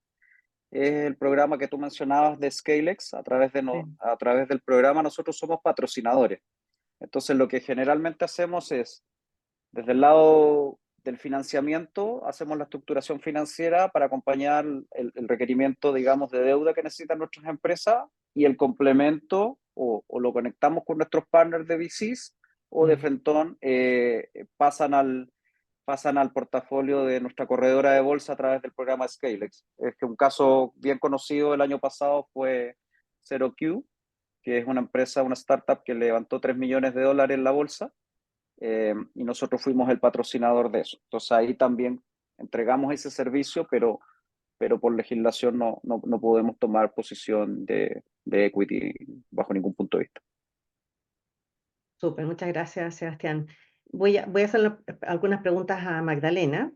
es el programa que tú mencionabas de Scalex. Sí. A través del programa nosotros somos patrocinadores. Entonces lo que generalmente hacemos es, desde el lado del financiamiento, hacemos la estructuración financiera para acompañar el requerimiento, digamos, de deuda que necesitan nuestras empresas, y el complemento o lo conectamos con nuestros partners de VCs o de Frentón, pasan al portafolio de nuestra corredora de bolsa a través del programa Scalex. Es que un caso bien conocido el año pasado fue ZeroQ, que es una empresa, una startup que levantó $3 millones en la bolsa, y nosotros fuimos el patrocinador de eso. Entonces ahí también entregamos ese servicio, pero por legislación no podemos tomar posición de equity bajo ningún punto de vista. Súper, muchas gracias, Sebastián. Voy a hacer algunas preguntas a Magdalena.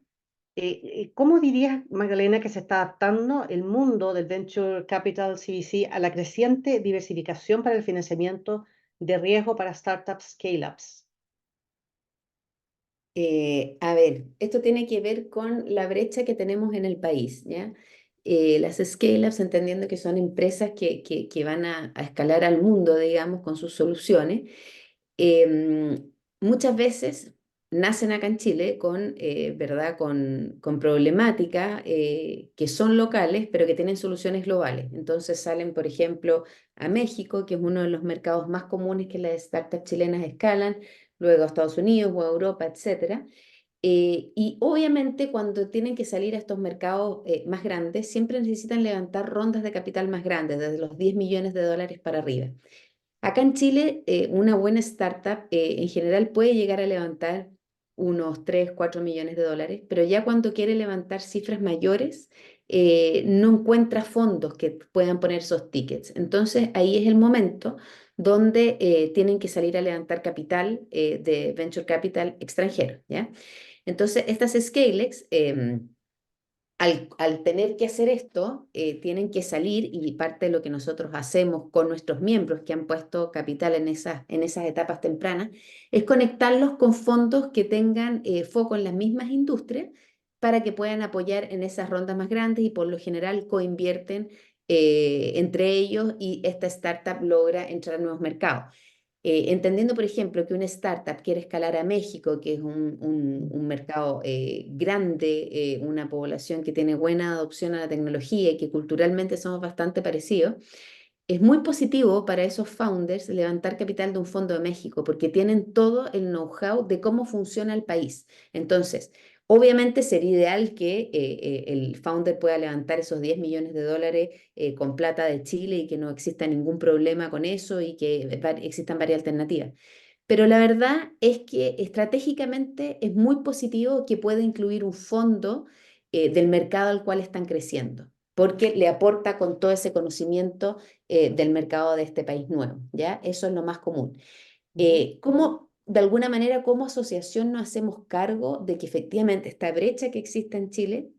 ¿Cómo dirías, Magdalena, que se está adaptando el mundo del Venture Capital CVC a la creciente diversificación para el financiamiento de riesgo para startups scale-ups? A ver, esto tiene que ver con la brecha que tenemos en el país, ¿ya? Las scale-ups, entendiendo que son empresas que van a escalar al mundo, digamos, con sus soluciones, muchas veces nacen acá en Chile con, ¿verdad? Con problemáticas que son locales, pero que tienen soluciones globales. Entonces salen, por ejemplo, a México, que es uno de los mercados más comunes que las startups chilenas escalan, luego a Estados Unidos o a Europa, etcétera. Y obviamente cuando tienen que salir a estos mercados más grandes, siempre necesitan levantar rondas de capital más grandes, desde los $10 millones para arriba. Acá en Chile, una buena startup en general puede llegar a levantar unos 3, 4 millones de dólares, pero ya cuando quiere levantar cifras mayores, no encuentra fondos que puedan poner esos tickets. Entonces ahí es el momento donde tienen que salir a levantar capital de venture capital extranjero, ¿ya? Entonces estas Scalex, al tener que hacer esto, tienen que salir, y parte de lo que nosotros hacemos con nuestros miembros que han puesto capital en esas etapas tempranas, es conectarlos con fondos que tengan foco en las mismas industrias para que puedan apoyar en esas rondas más grandes, y por lo general coinvierten entre ellos y esta startup logra entrar a nuevos mercados. Entendiendo, por ejemplo, que una startup quiere escalar a México, que es un mercado grande, una población que tiene buena adopción a la tecnología y que culturalmente somos bastante parecidos, es muy positivo para esos founders levantar capital de un fondo de México porque tienen todo el know-how de cómo funciona el país. Entonces, obviamente sería ideal que el founder pueda levantar esos 10 millones de dólares con plata de Chile y que no exista ningún problema con eso y que existan varias alternativas. Pero la verdad es que estratégicamente es muy positivo que pueda incluir un fondo del mercado al cual están creciendo, porque le aporta con todo ese conocimiento del mercado de este país nuevo, ¿ya? Eso es lo más común. ¿Cómo, de alguna manera, como asociación nos hacemos cargo de que efectivamente esta brecha que existe en Chile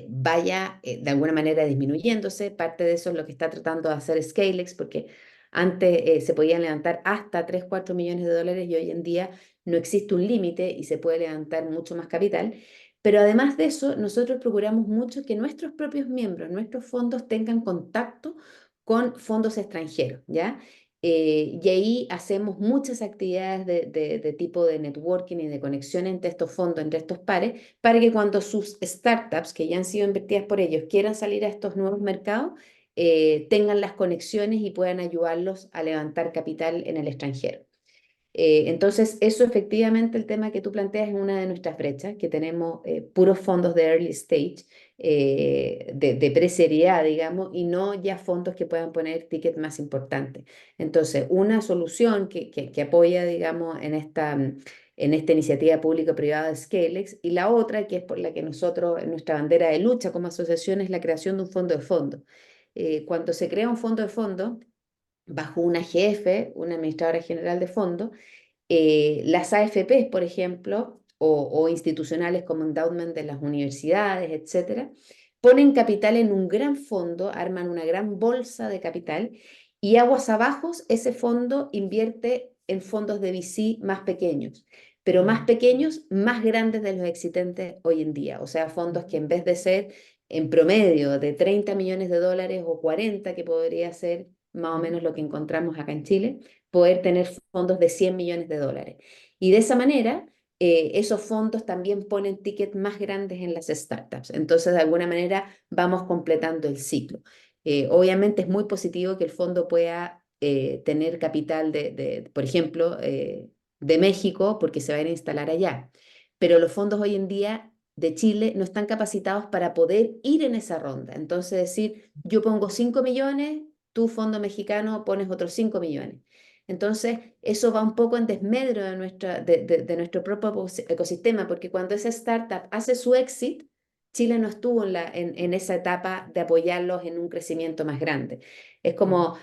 vaya de alguna manera disminuyéndose? Parte de eso es lo que está tratando de hacer Scalex, porque antes se podían levantar hasta 3, 4 millones de dólares y hoy en día no existe un límite y se puede levantar mucho más capital. Pero además de eso, nosotros procuramos mucho que nuestros propios miembros, nuestros fondos tengan contacto con fondos extranjeros, ¿ya? Y ahí hacemos muchas actividades de tipo de networking y de conexión entre estos fondos, entre estos pares, para que cuando sus startups que ya han sido invertidas por ellos quieran salir a estos nuevos mercados, tengan las conexiones y puedan ayudarlos a levantar capital en el extranjero. Entonces, eso efectivamente, el tema que tú planteas es una de nuestras brechas, que tenemos puros fondos de early stage, de pre-serie A, digamos, y no ya fondos que puedan poner tickets más importantes. Entonces, una solución que apoya, digamos, en esta iniciativa público-privada de Scalex, y la otra, que es por la que nosotros, nuestra bandera de lucha como asociación, es la creación de un fondo de fondo. Cuando se crea un fondo de fondo, bajo una AGF, una administradora general de fondo, las AFPs, por ejemplo, o institucionales como endowment de las universidades, etcétera, ponen capital en un gran fondo, arman una gran bolsa de capital y aguas abajo ese fondo invierte en fondos de VC más pequeños, pero más pequeños, más grandes de los existentes hoy en día. O sea, fondos que en vez de ser en promedio de 30 millones de dólares o 40, que podría ser más o menos lo que encontramos acá en Chile, poder tener fondos de 100 millones de dólares. Y de esa manera, esos fondos también ponen tickets más grandes en las startups. Entonces, de alguna manera, vamos completando el ciclo. Obviamente es muy positivo que el fondo pueda tener capital por ejemplo, de México, porque se va a ir a instalar allá. Pero los fondos hoy en día de Chile no están capacitados para poder ir en esa ronda. Entonces, decir, yo pongo 5 millones, tu fondo mexicano pones otros 5 millones. Entonces, eso va un poco en desmedro de nuestro propio ecosistema, porque cuando esa startup hace su exit, Chile no estuvo en esa etapa de apoyarlos en un crecimiento más grande. Es como,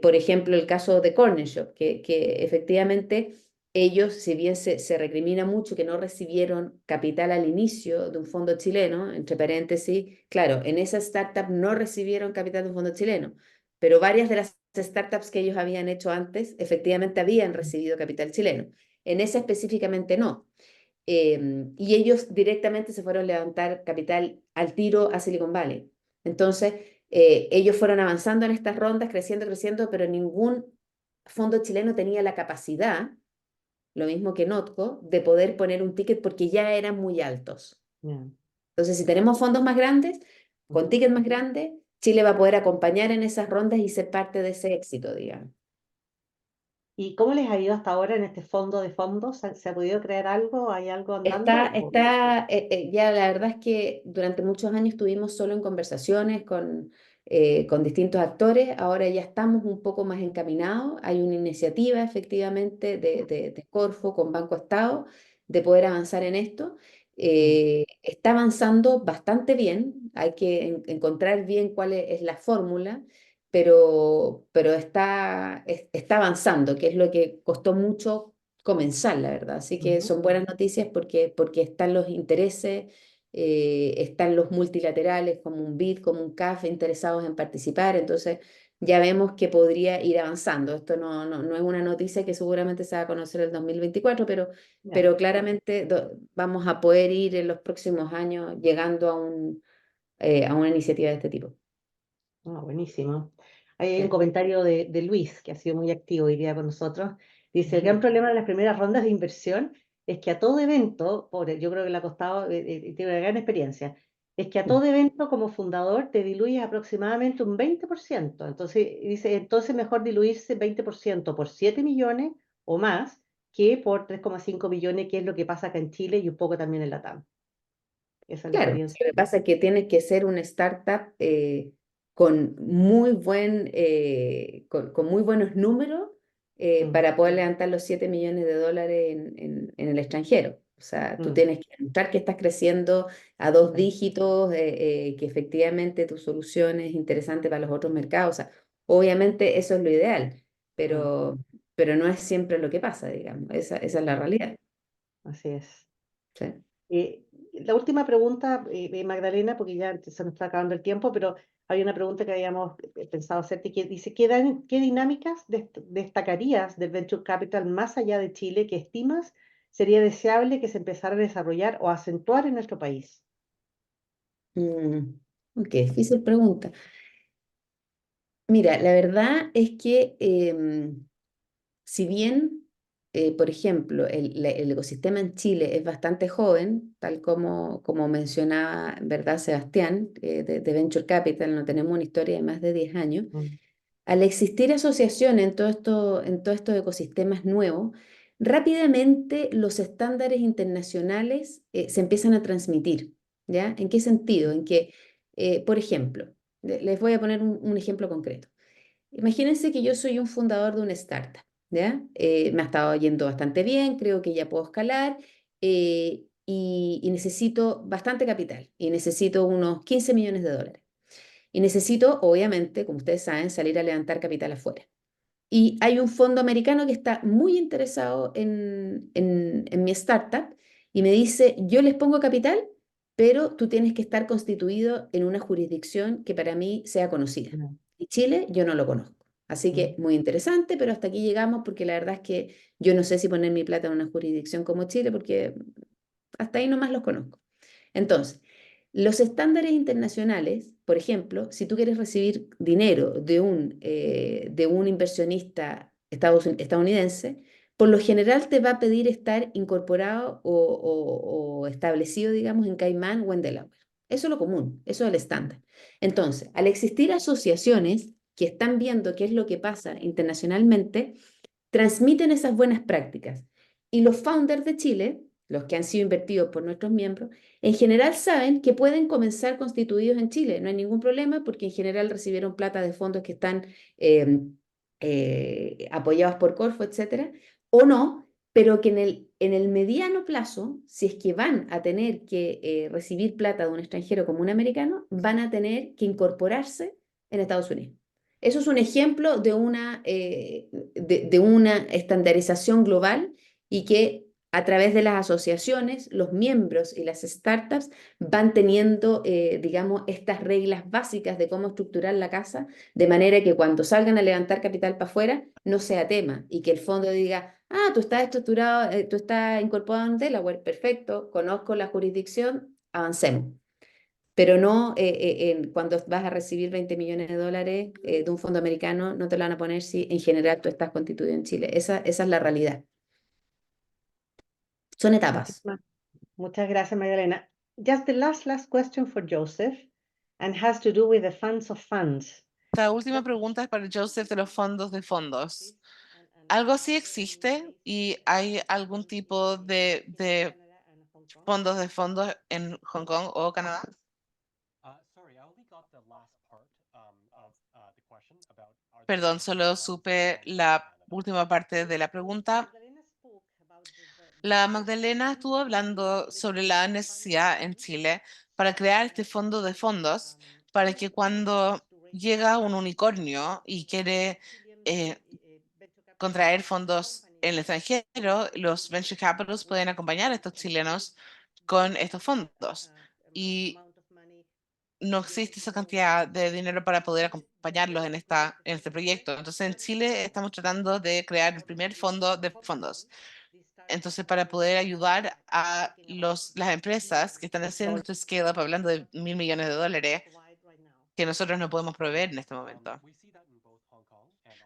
por ejemplo, el caso de Corner Shop, que efectivamente ellos, si bien se recrimina mucho que no recibieron capital al inicio de un fondo chileno, entre paréntesis, claro, en esa startup no recibieron capital de un fondo chileno, pero varias de las startups que ellos habían hecho antes efectivamente habían recibido capital chileno. En esa específicamente no. Y ellos directamente se fueron a levantar capital al tiro a Silicon Valley. Entonces, ellos fueron avanzando en estas rondas, creciendo, creciendo, pero ningún fondo chileno tenía la capacidad, lo mismo que Notco, de poder poner un ticket porque ya eran muy altos. Yeah. Entonces, si tenemos fondos más grandes, con tickets más grandes, Chile va a poder acompañar en esas rondas y ser parte de ese éxito, digamos. ¿Y cómo les ha ido hasta ahora en este fondo de fondos? ¿Se ha podido crear algo? ¿Hay algo andando? Ya la verdad es que durante muchos años estuvimos solo en conversaciones con distintos actores, ahora ya estamos un poco más encaminados, hay una iniciativa efectivamente de Corfo con Banco Estado de poder avanzar en esto. Está avanzando bastante bien, hay que encontrar bien cuál es la fórmula, pero está avanzando, que es lo que costó mucho comenzar, la verdad. Así que son buenas noticias porque están los intereses, están los multilaterales como un BID, como un CAF interesados en participar. Entonces ya vemos que podría ir avanzando. Esto no es una noticia que seguramente se va a conocer el 2024, pero claramente vamos a poder ir en los próximos años llegando a una iniciativa de este tipo. Buenísimo. Ahí hay un Sí. comentario de Luis, que ha sido muy activo hoy día con nosotros. Dice, el gran problema de las primeras rondas de inversión es que a todo evento, pobre, yo creo que le ha costado, tiene una gran experiencia, es que a todo evento como fundador te diluyes aproximadamente un 20%. Entonces, dice, entonces mejor diluirse 20% por 7 millones o más que por 3,5 millones, que es lo que pasa acá en Chile y un poco también en Latam. Esa es la Claro, lo experiencia. que pasa es que tienes que ser una startup con muy con muy buenos números para poder levantar los 7 millones de dólares en el extranjero. O sea, tú Mm, tienes que demostrar que estás creciendo a 2 sí, dígitos, que efectivamente tu solución es interesante para los otros mercados. O sea, obviamente eso es lo ideal, mm, pero no es siempre lo que pasa, digamos. Esa es la realidad. así es. Sí. La última pregunta, Magdalena, porque ya se nos está acabando el tiempo, pero hay una pregunta que habíamos pensado hacerte que dice, ¿qué dinámicas destacarías del Venture Capital más allá de Chile que estimas sería deseable que se empezara a desarrollar o acentuar en nuestro país? Ok, difícil pregunta. Mira, la verdad es que si bien, por ejemplo, el ecosistema en Chile es bastante joven, tal como mencionaba, ¿verdad, Sebastián? De Venture Capital, no tenemos una historia de más de 10 años. Mm, Al existir asociaciones en todos estos ecosistemas nuevos, rápidamente los estándares internacionales se empiezan a transmitir, ¿ya? ¿En qué sentido? En que, por ejemplo, les voy a poner un ejemplo concreto. Imagínense que yo soy un fundador de una startup, ¿ya? Me ha estado yendo bastante bien, creo que ya puedo escalar y necesito bastante capital y necesito unos 15 millones de dólares. Y necesito, obviamente, como ustedes saben, salir a levantar capital afuera. Y hay un fondo americano que está muy interesado en mi startup y me dice, yo les pongo capital, pero tú tienes que estar constituido en una jurisdicción que para mí sea conocida. mm, Y Chile yo no lo conozco. Así que mm, muy interesante, pero hasta aquí llegamos porque la verdad es que yo no sé si poner mi plata en una jurisdicción como Chile porque hasta ahí nomás los conozco. Entonces, los estándares internacionales, por ejemplo, si tú quieres recibir dinero de un inversionista estadounidense, por lo general te va a pedir estar incorporado o establecido, digamos, en Caimán o en Delaware. Eso es lo común, eso es el estándar. Entonces, al existir asociaciones que están viendo qué es lo que pasa internacionalmente, transmiten esas buenas prácticas. Y los founders de Chile, los que han sido invertidos por nuestros miembros, en general saben que pueden comenzar constituidos en Chile. No hay ningún problema porque en general recibieron plata de fondos que están apoyados por Corfo, etcétera, o no, pero que en el mediano plazo, si es que van a tener que recibir plata de un extranjero como un americano, van a tener que incorporarse en Estados Unidos. Eso es un ejemplo de una estandarización global y que a través de las asociaciones, los miembros y las startups van teniendo, digamos, estas reglas básicas de cómo estructurar la casa, de manera que cuando salgan a levantar capital para afuera, no sea tema y que el fondo diga, ah, tú estás estructurado, tú estás incorporado en Delaware, perfecto, conozco la jurisdicción, avancemos, pero no cuando vas a recibir 20 millones de dólares de un fondo americano, no te lo van a poner si en general tú estás constituido en Chile. Esa es la realidad. Son etapas. muchísimas, muchas gracias, Magdalena. Just the last question for Joseph, and has to do with the funds of funds. Esta última pregunta es para Joseph de los fondos de fondos. ¿Algo así existe y hay algún tipo de fondos de fondos en Hong Kong o Canadá? Sorry, I only got the last part of the question about are there Perdón, any solo funds supe in la Canada? última parte de la pregunta. Magdalena spoke about La Magdalena estuvo hablando sobre la necesidad en Chile para crear este fondo de fondos para que cuando llega un unicornio y quiere eh, contraer fondos en el extranjero, los venture capitals pueden acompañar a estos chilenos con estos fondos. Y no existe esa cantidad de dinero para poder acompañarlos en este proyecto. Entonces, en Chile estamos tratando de crear el primer fondo de fondos. Entonces, para poder ayudar a las empresas que están haciendo este scale-up, hablando de $1.000 millones, que nosotros no podemos proveer en este momento. We see that in both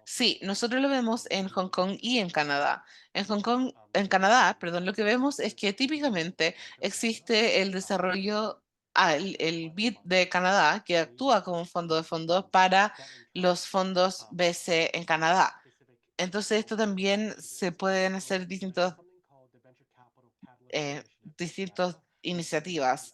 Sí, nosotros lo vemos en Hong Kong y en Canadá. En Canadá, perdón, lo que vemos es que típicamente existe el desarrollo, el BID de Canadá, que actúa como un fondo de fondos para los fondos BC en Canadá. Entonces, esto también se pueden hacer distintas iniciativas.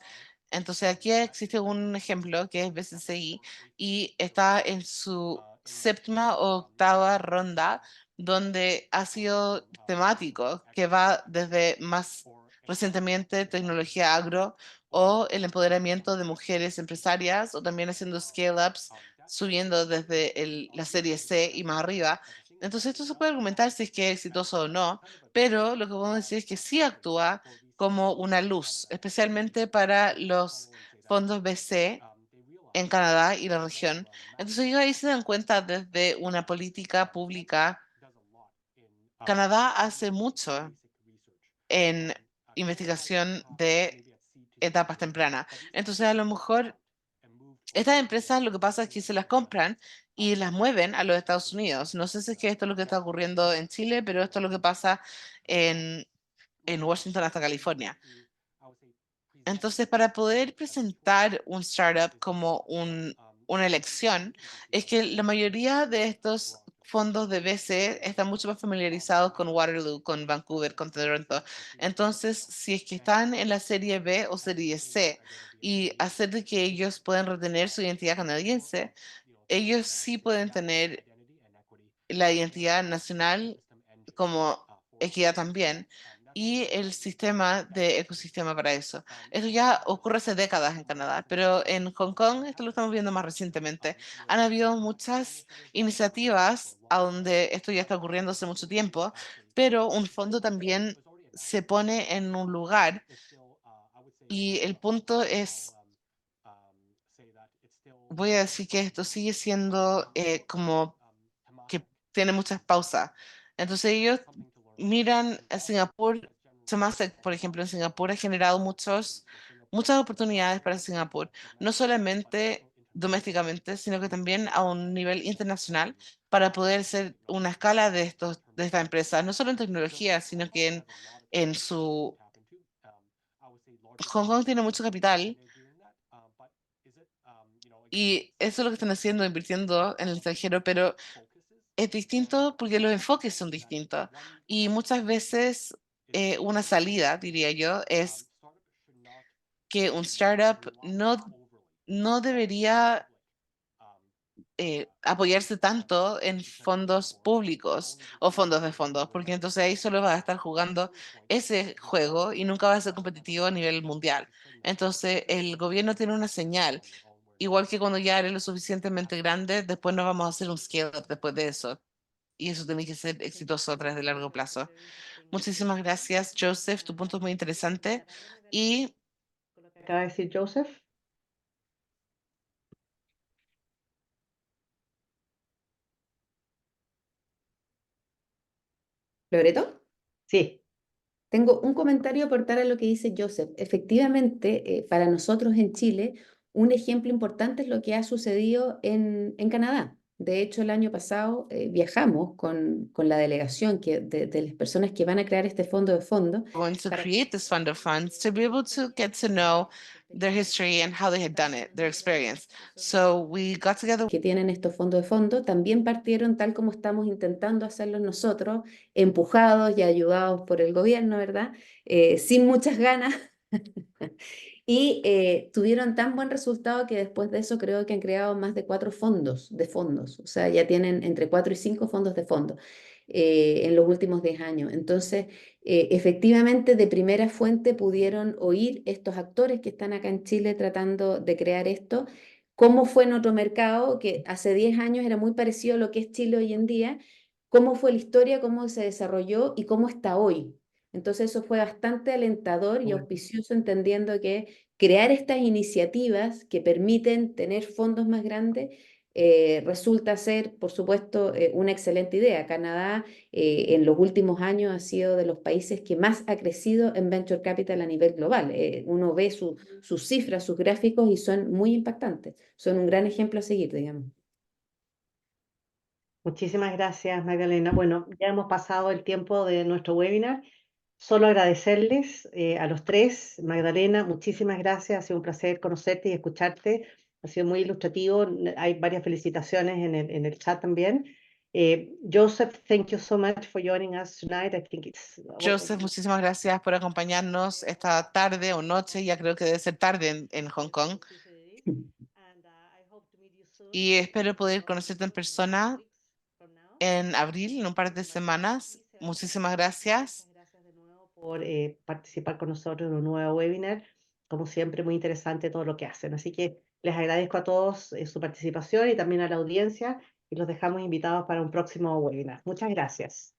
Entonces, aquí existe un ejemplo que es BCCI y está en su séptima o octava ronda, donde ha sido temático, que va desde más recientemente tecnología agro o el empoderamiento de mujeres empresarias o también haciendo scale-ups, subiendo desde la serie C y más arriba. Entonces, esto se puede argumentar si es que es exitoso o no, pero lo que podemos decir es que sí actúa como una luz, especialmente para los fondos BC en Canadá y la región. Entonces ellos ahí se dan cuenta desde una política pública. Canadá hace mucho en investigación de etapas tempranas. Entonces a lo mejor estas empresas lo que pasa es que se las compran y las mueven a los Estados Unidos. No sé si es que esto es lo que está ocurriendo en Chile, pero esto es lo que pasa en, en Washington hasta California. Entonces, para poder presentar un startup como una elección, es que la mayoría de estos fondos de VC están mucho más familiarizados con Waterloo, con Vancouver, con Toronto. Entonces, si es que están en la serie B o serie C y hacer de que ellos puedan retener su identidad canadiense, ellos sí pueden tener la identidad nacional como equidad también y el sistema de ecosistema para eso. Esto ya ocurre hace décadas en Canadá, pero en Hong Kong esto lo estamos viendo más recientemente. Han habido muchas iniciativas a donde esto ya está ocurriendo hace mucho tiempo, pero un fondo también se pone en un lugar y el punto es, voy a decir que esto sigue siendo como que tiene muchas pausas. Entonces ellos miran a Singapur, Temasek, por ejemplo, en Singapur ha generado muchas oportunidades para Singapur, no solamente domésticamente, sino que también a un nivel internacional para poder ser una escala de estas empresas, no solo en tecnología, sino que en su... Hong Kong tiene mucho capital y eso es lo que están haciendo, invirtiendo en el extranjero, pero es distinto porque los enfoques son distintos y muchas veces una salida, diría yo, es que un startup no debería apoyarse tanto en fondos públicos o fondos de fondos, porque entonces ahí solo vas a estar jugando ese juego y nunca vas a ser competitivo a nivel mundial. Entonces el gobierno tiene una señal, igual que cuando ya eres lo suficientemente grande, después no vamos a hacer un scale up después de eso. Y eso tiene que ser exitoso a través de largo plazo. Muchísimas gracias, Joseph. Tu punto es muy interesante. Y Con lo que acaba de decir Joseph. ¿Loreto? Sí, Tengo un comentario a aportar a lo que dice Joseph. Efectivamente, para nosotros en Chile, un ejemplo importante es lo que ha sucedido en Canadá. De hecho, el año pasado viajamos con la delegación de las personas que van a crear este fondo de fondos going to para create this fund of funds to be able to get to know their history and how they had done it, their experience. So we got together. que tienen estos fondos de fondo, también partieron tal como estamos intentando hacerlo nosotros, empujados y ayudados por el gobierno, ¿verdad? Sin muchas ganas. Y tuvieron tan buen resultado que después de eso creo que han creado más de 4 fondos de fondos. O sea, ya tienen entre 4 y 5 fondos de fondos en los últimos 10 años. Entonces, efectivamente, de primera fuente pudieron oír estos actores que están acá en Chile tratando de crear esto, cómo fue en otro mercado que hace 10 años era muy parecido a lo que es Chile hoy en día, cómo fue la historia, cómo se desarrolló y cómo está hoy. Entonces eso fue bastante alentador y auspicioso, entendiendo que crear estas iniciativas que permiten tener fondos más grandes resulta ser, por supuesto, una excelente idea. Canadá en los últimos años ha sido de los países que más ha crecido en venture capital a nivel global. Uno ve sus cifras, sus gráficos y son muy impactantes. Son un gran ejemplo a seguir, digamos. Muchísimas gracias, Magdalena. Bueno, ya hemos pasado el tiempo de nuestro webinar. Solo agradecerles a los tres. Magdalena, muchísimas gracias. Ha sido un placer conocerte y escucharte. Ha sido muy ilustrativo. Hay varias felicitaciones en el chat también. Joseph, thank you so much for joining us tonight. I think it's Joseph, muchísimas gracias por acompañarnos esta tarde o noche, ya creo que debe ser tarde en Hong Kong. Y espero poder conocerte en persona en abril, en un par de semanas. Muchísimas gracias. Muchas gracias de nuevo por participar con nosotros en un nuevo webinar. Como siempre, muy interesante todo lo que hacen. Así que les agradezco a todos su participación y también a la audiencia y los dejamos invitados para un próximo webinar. Muchas gracias.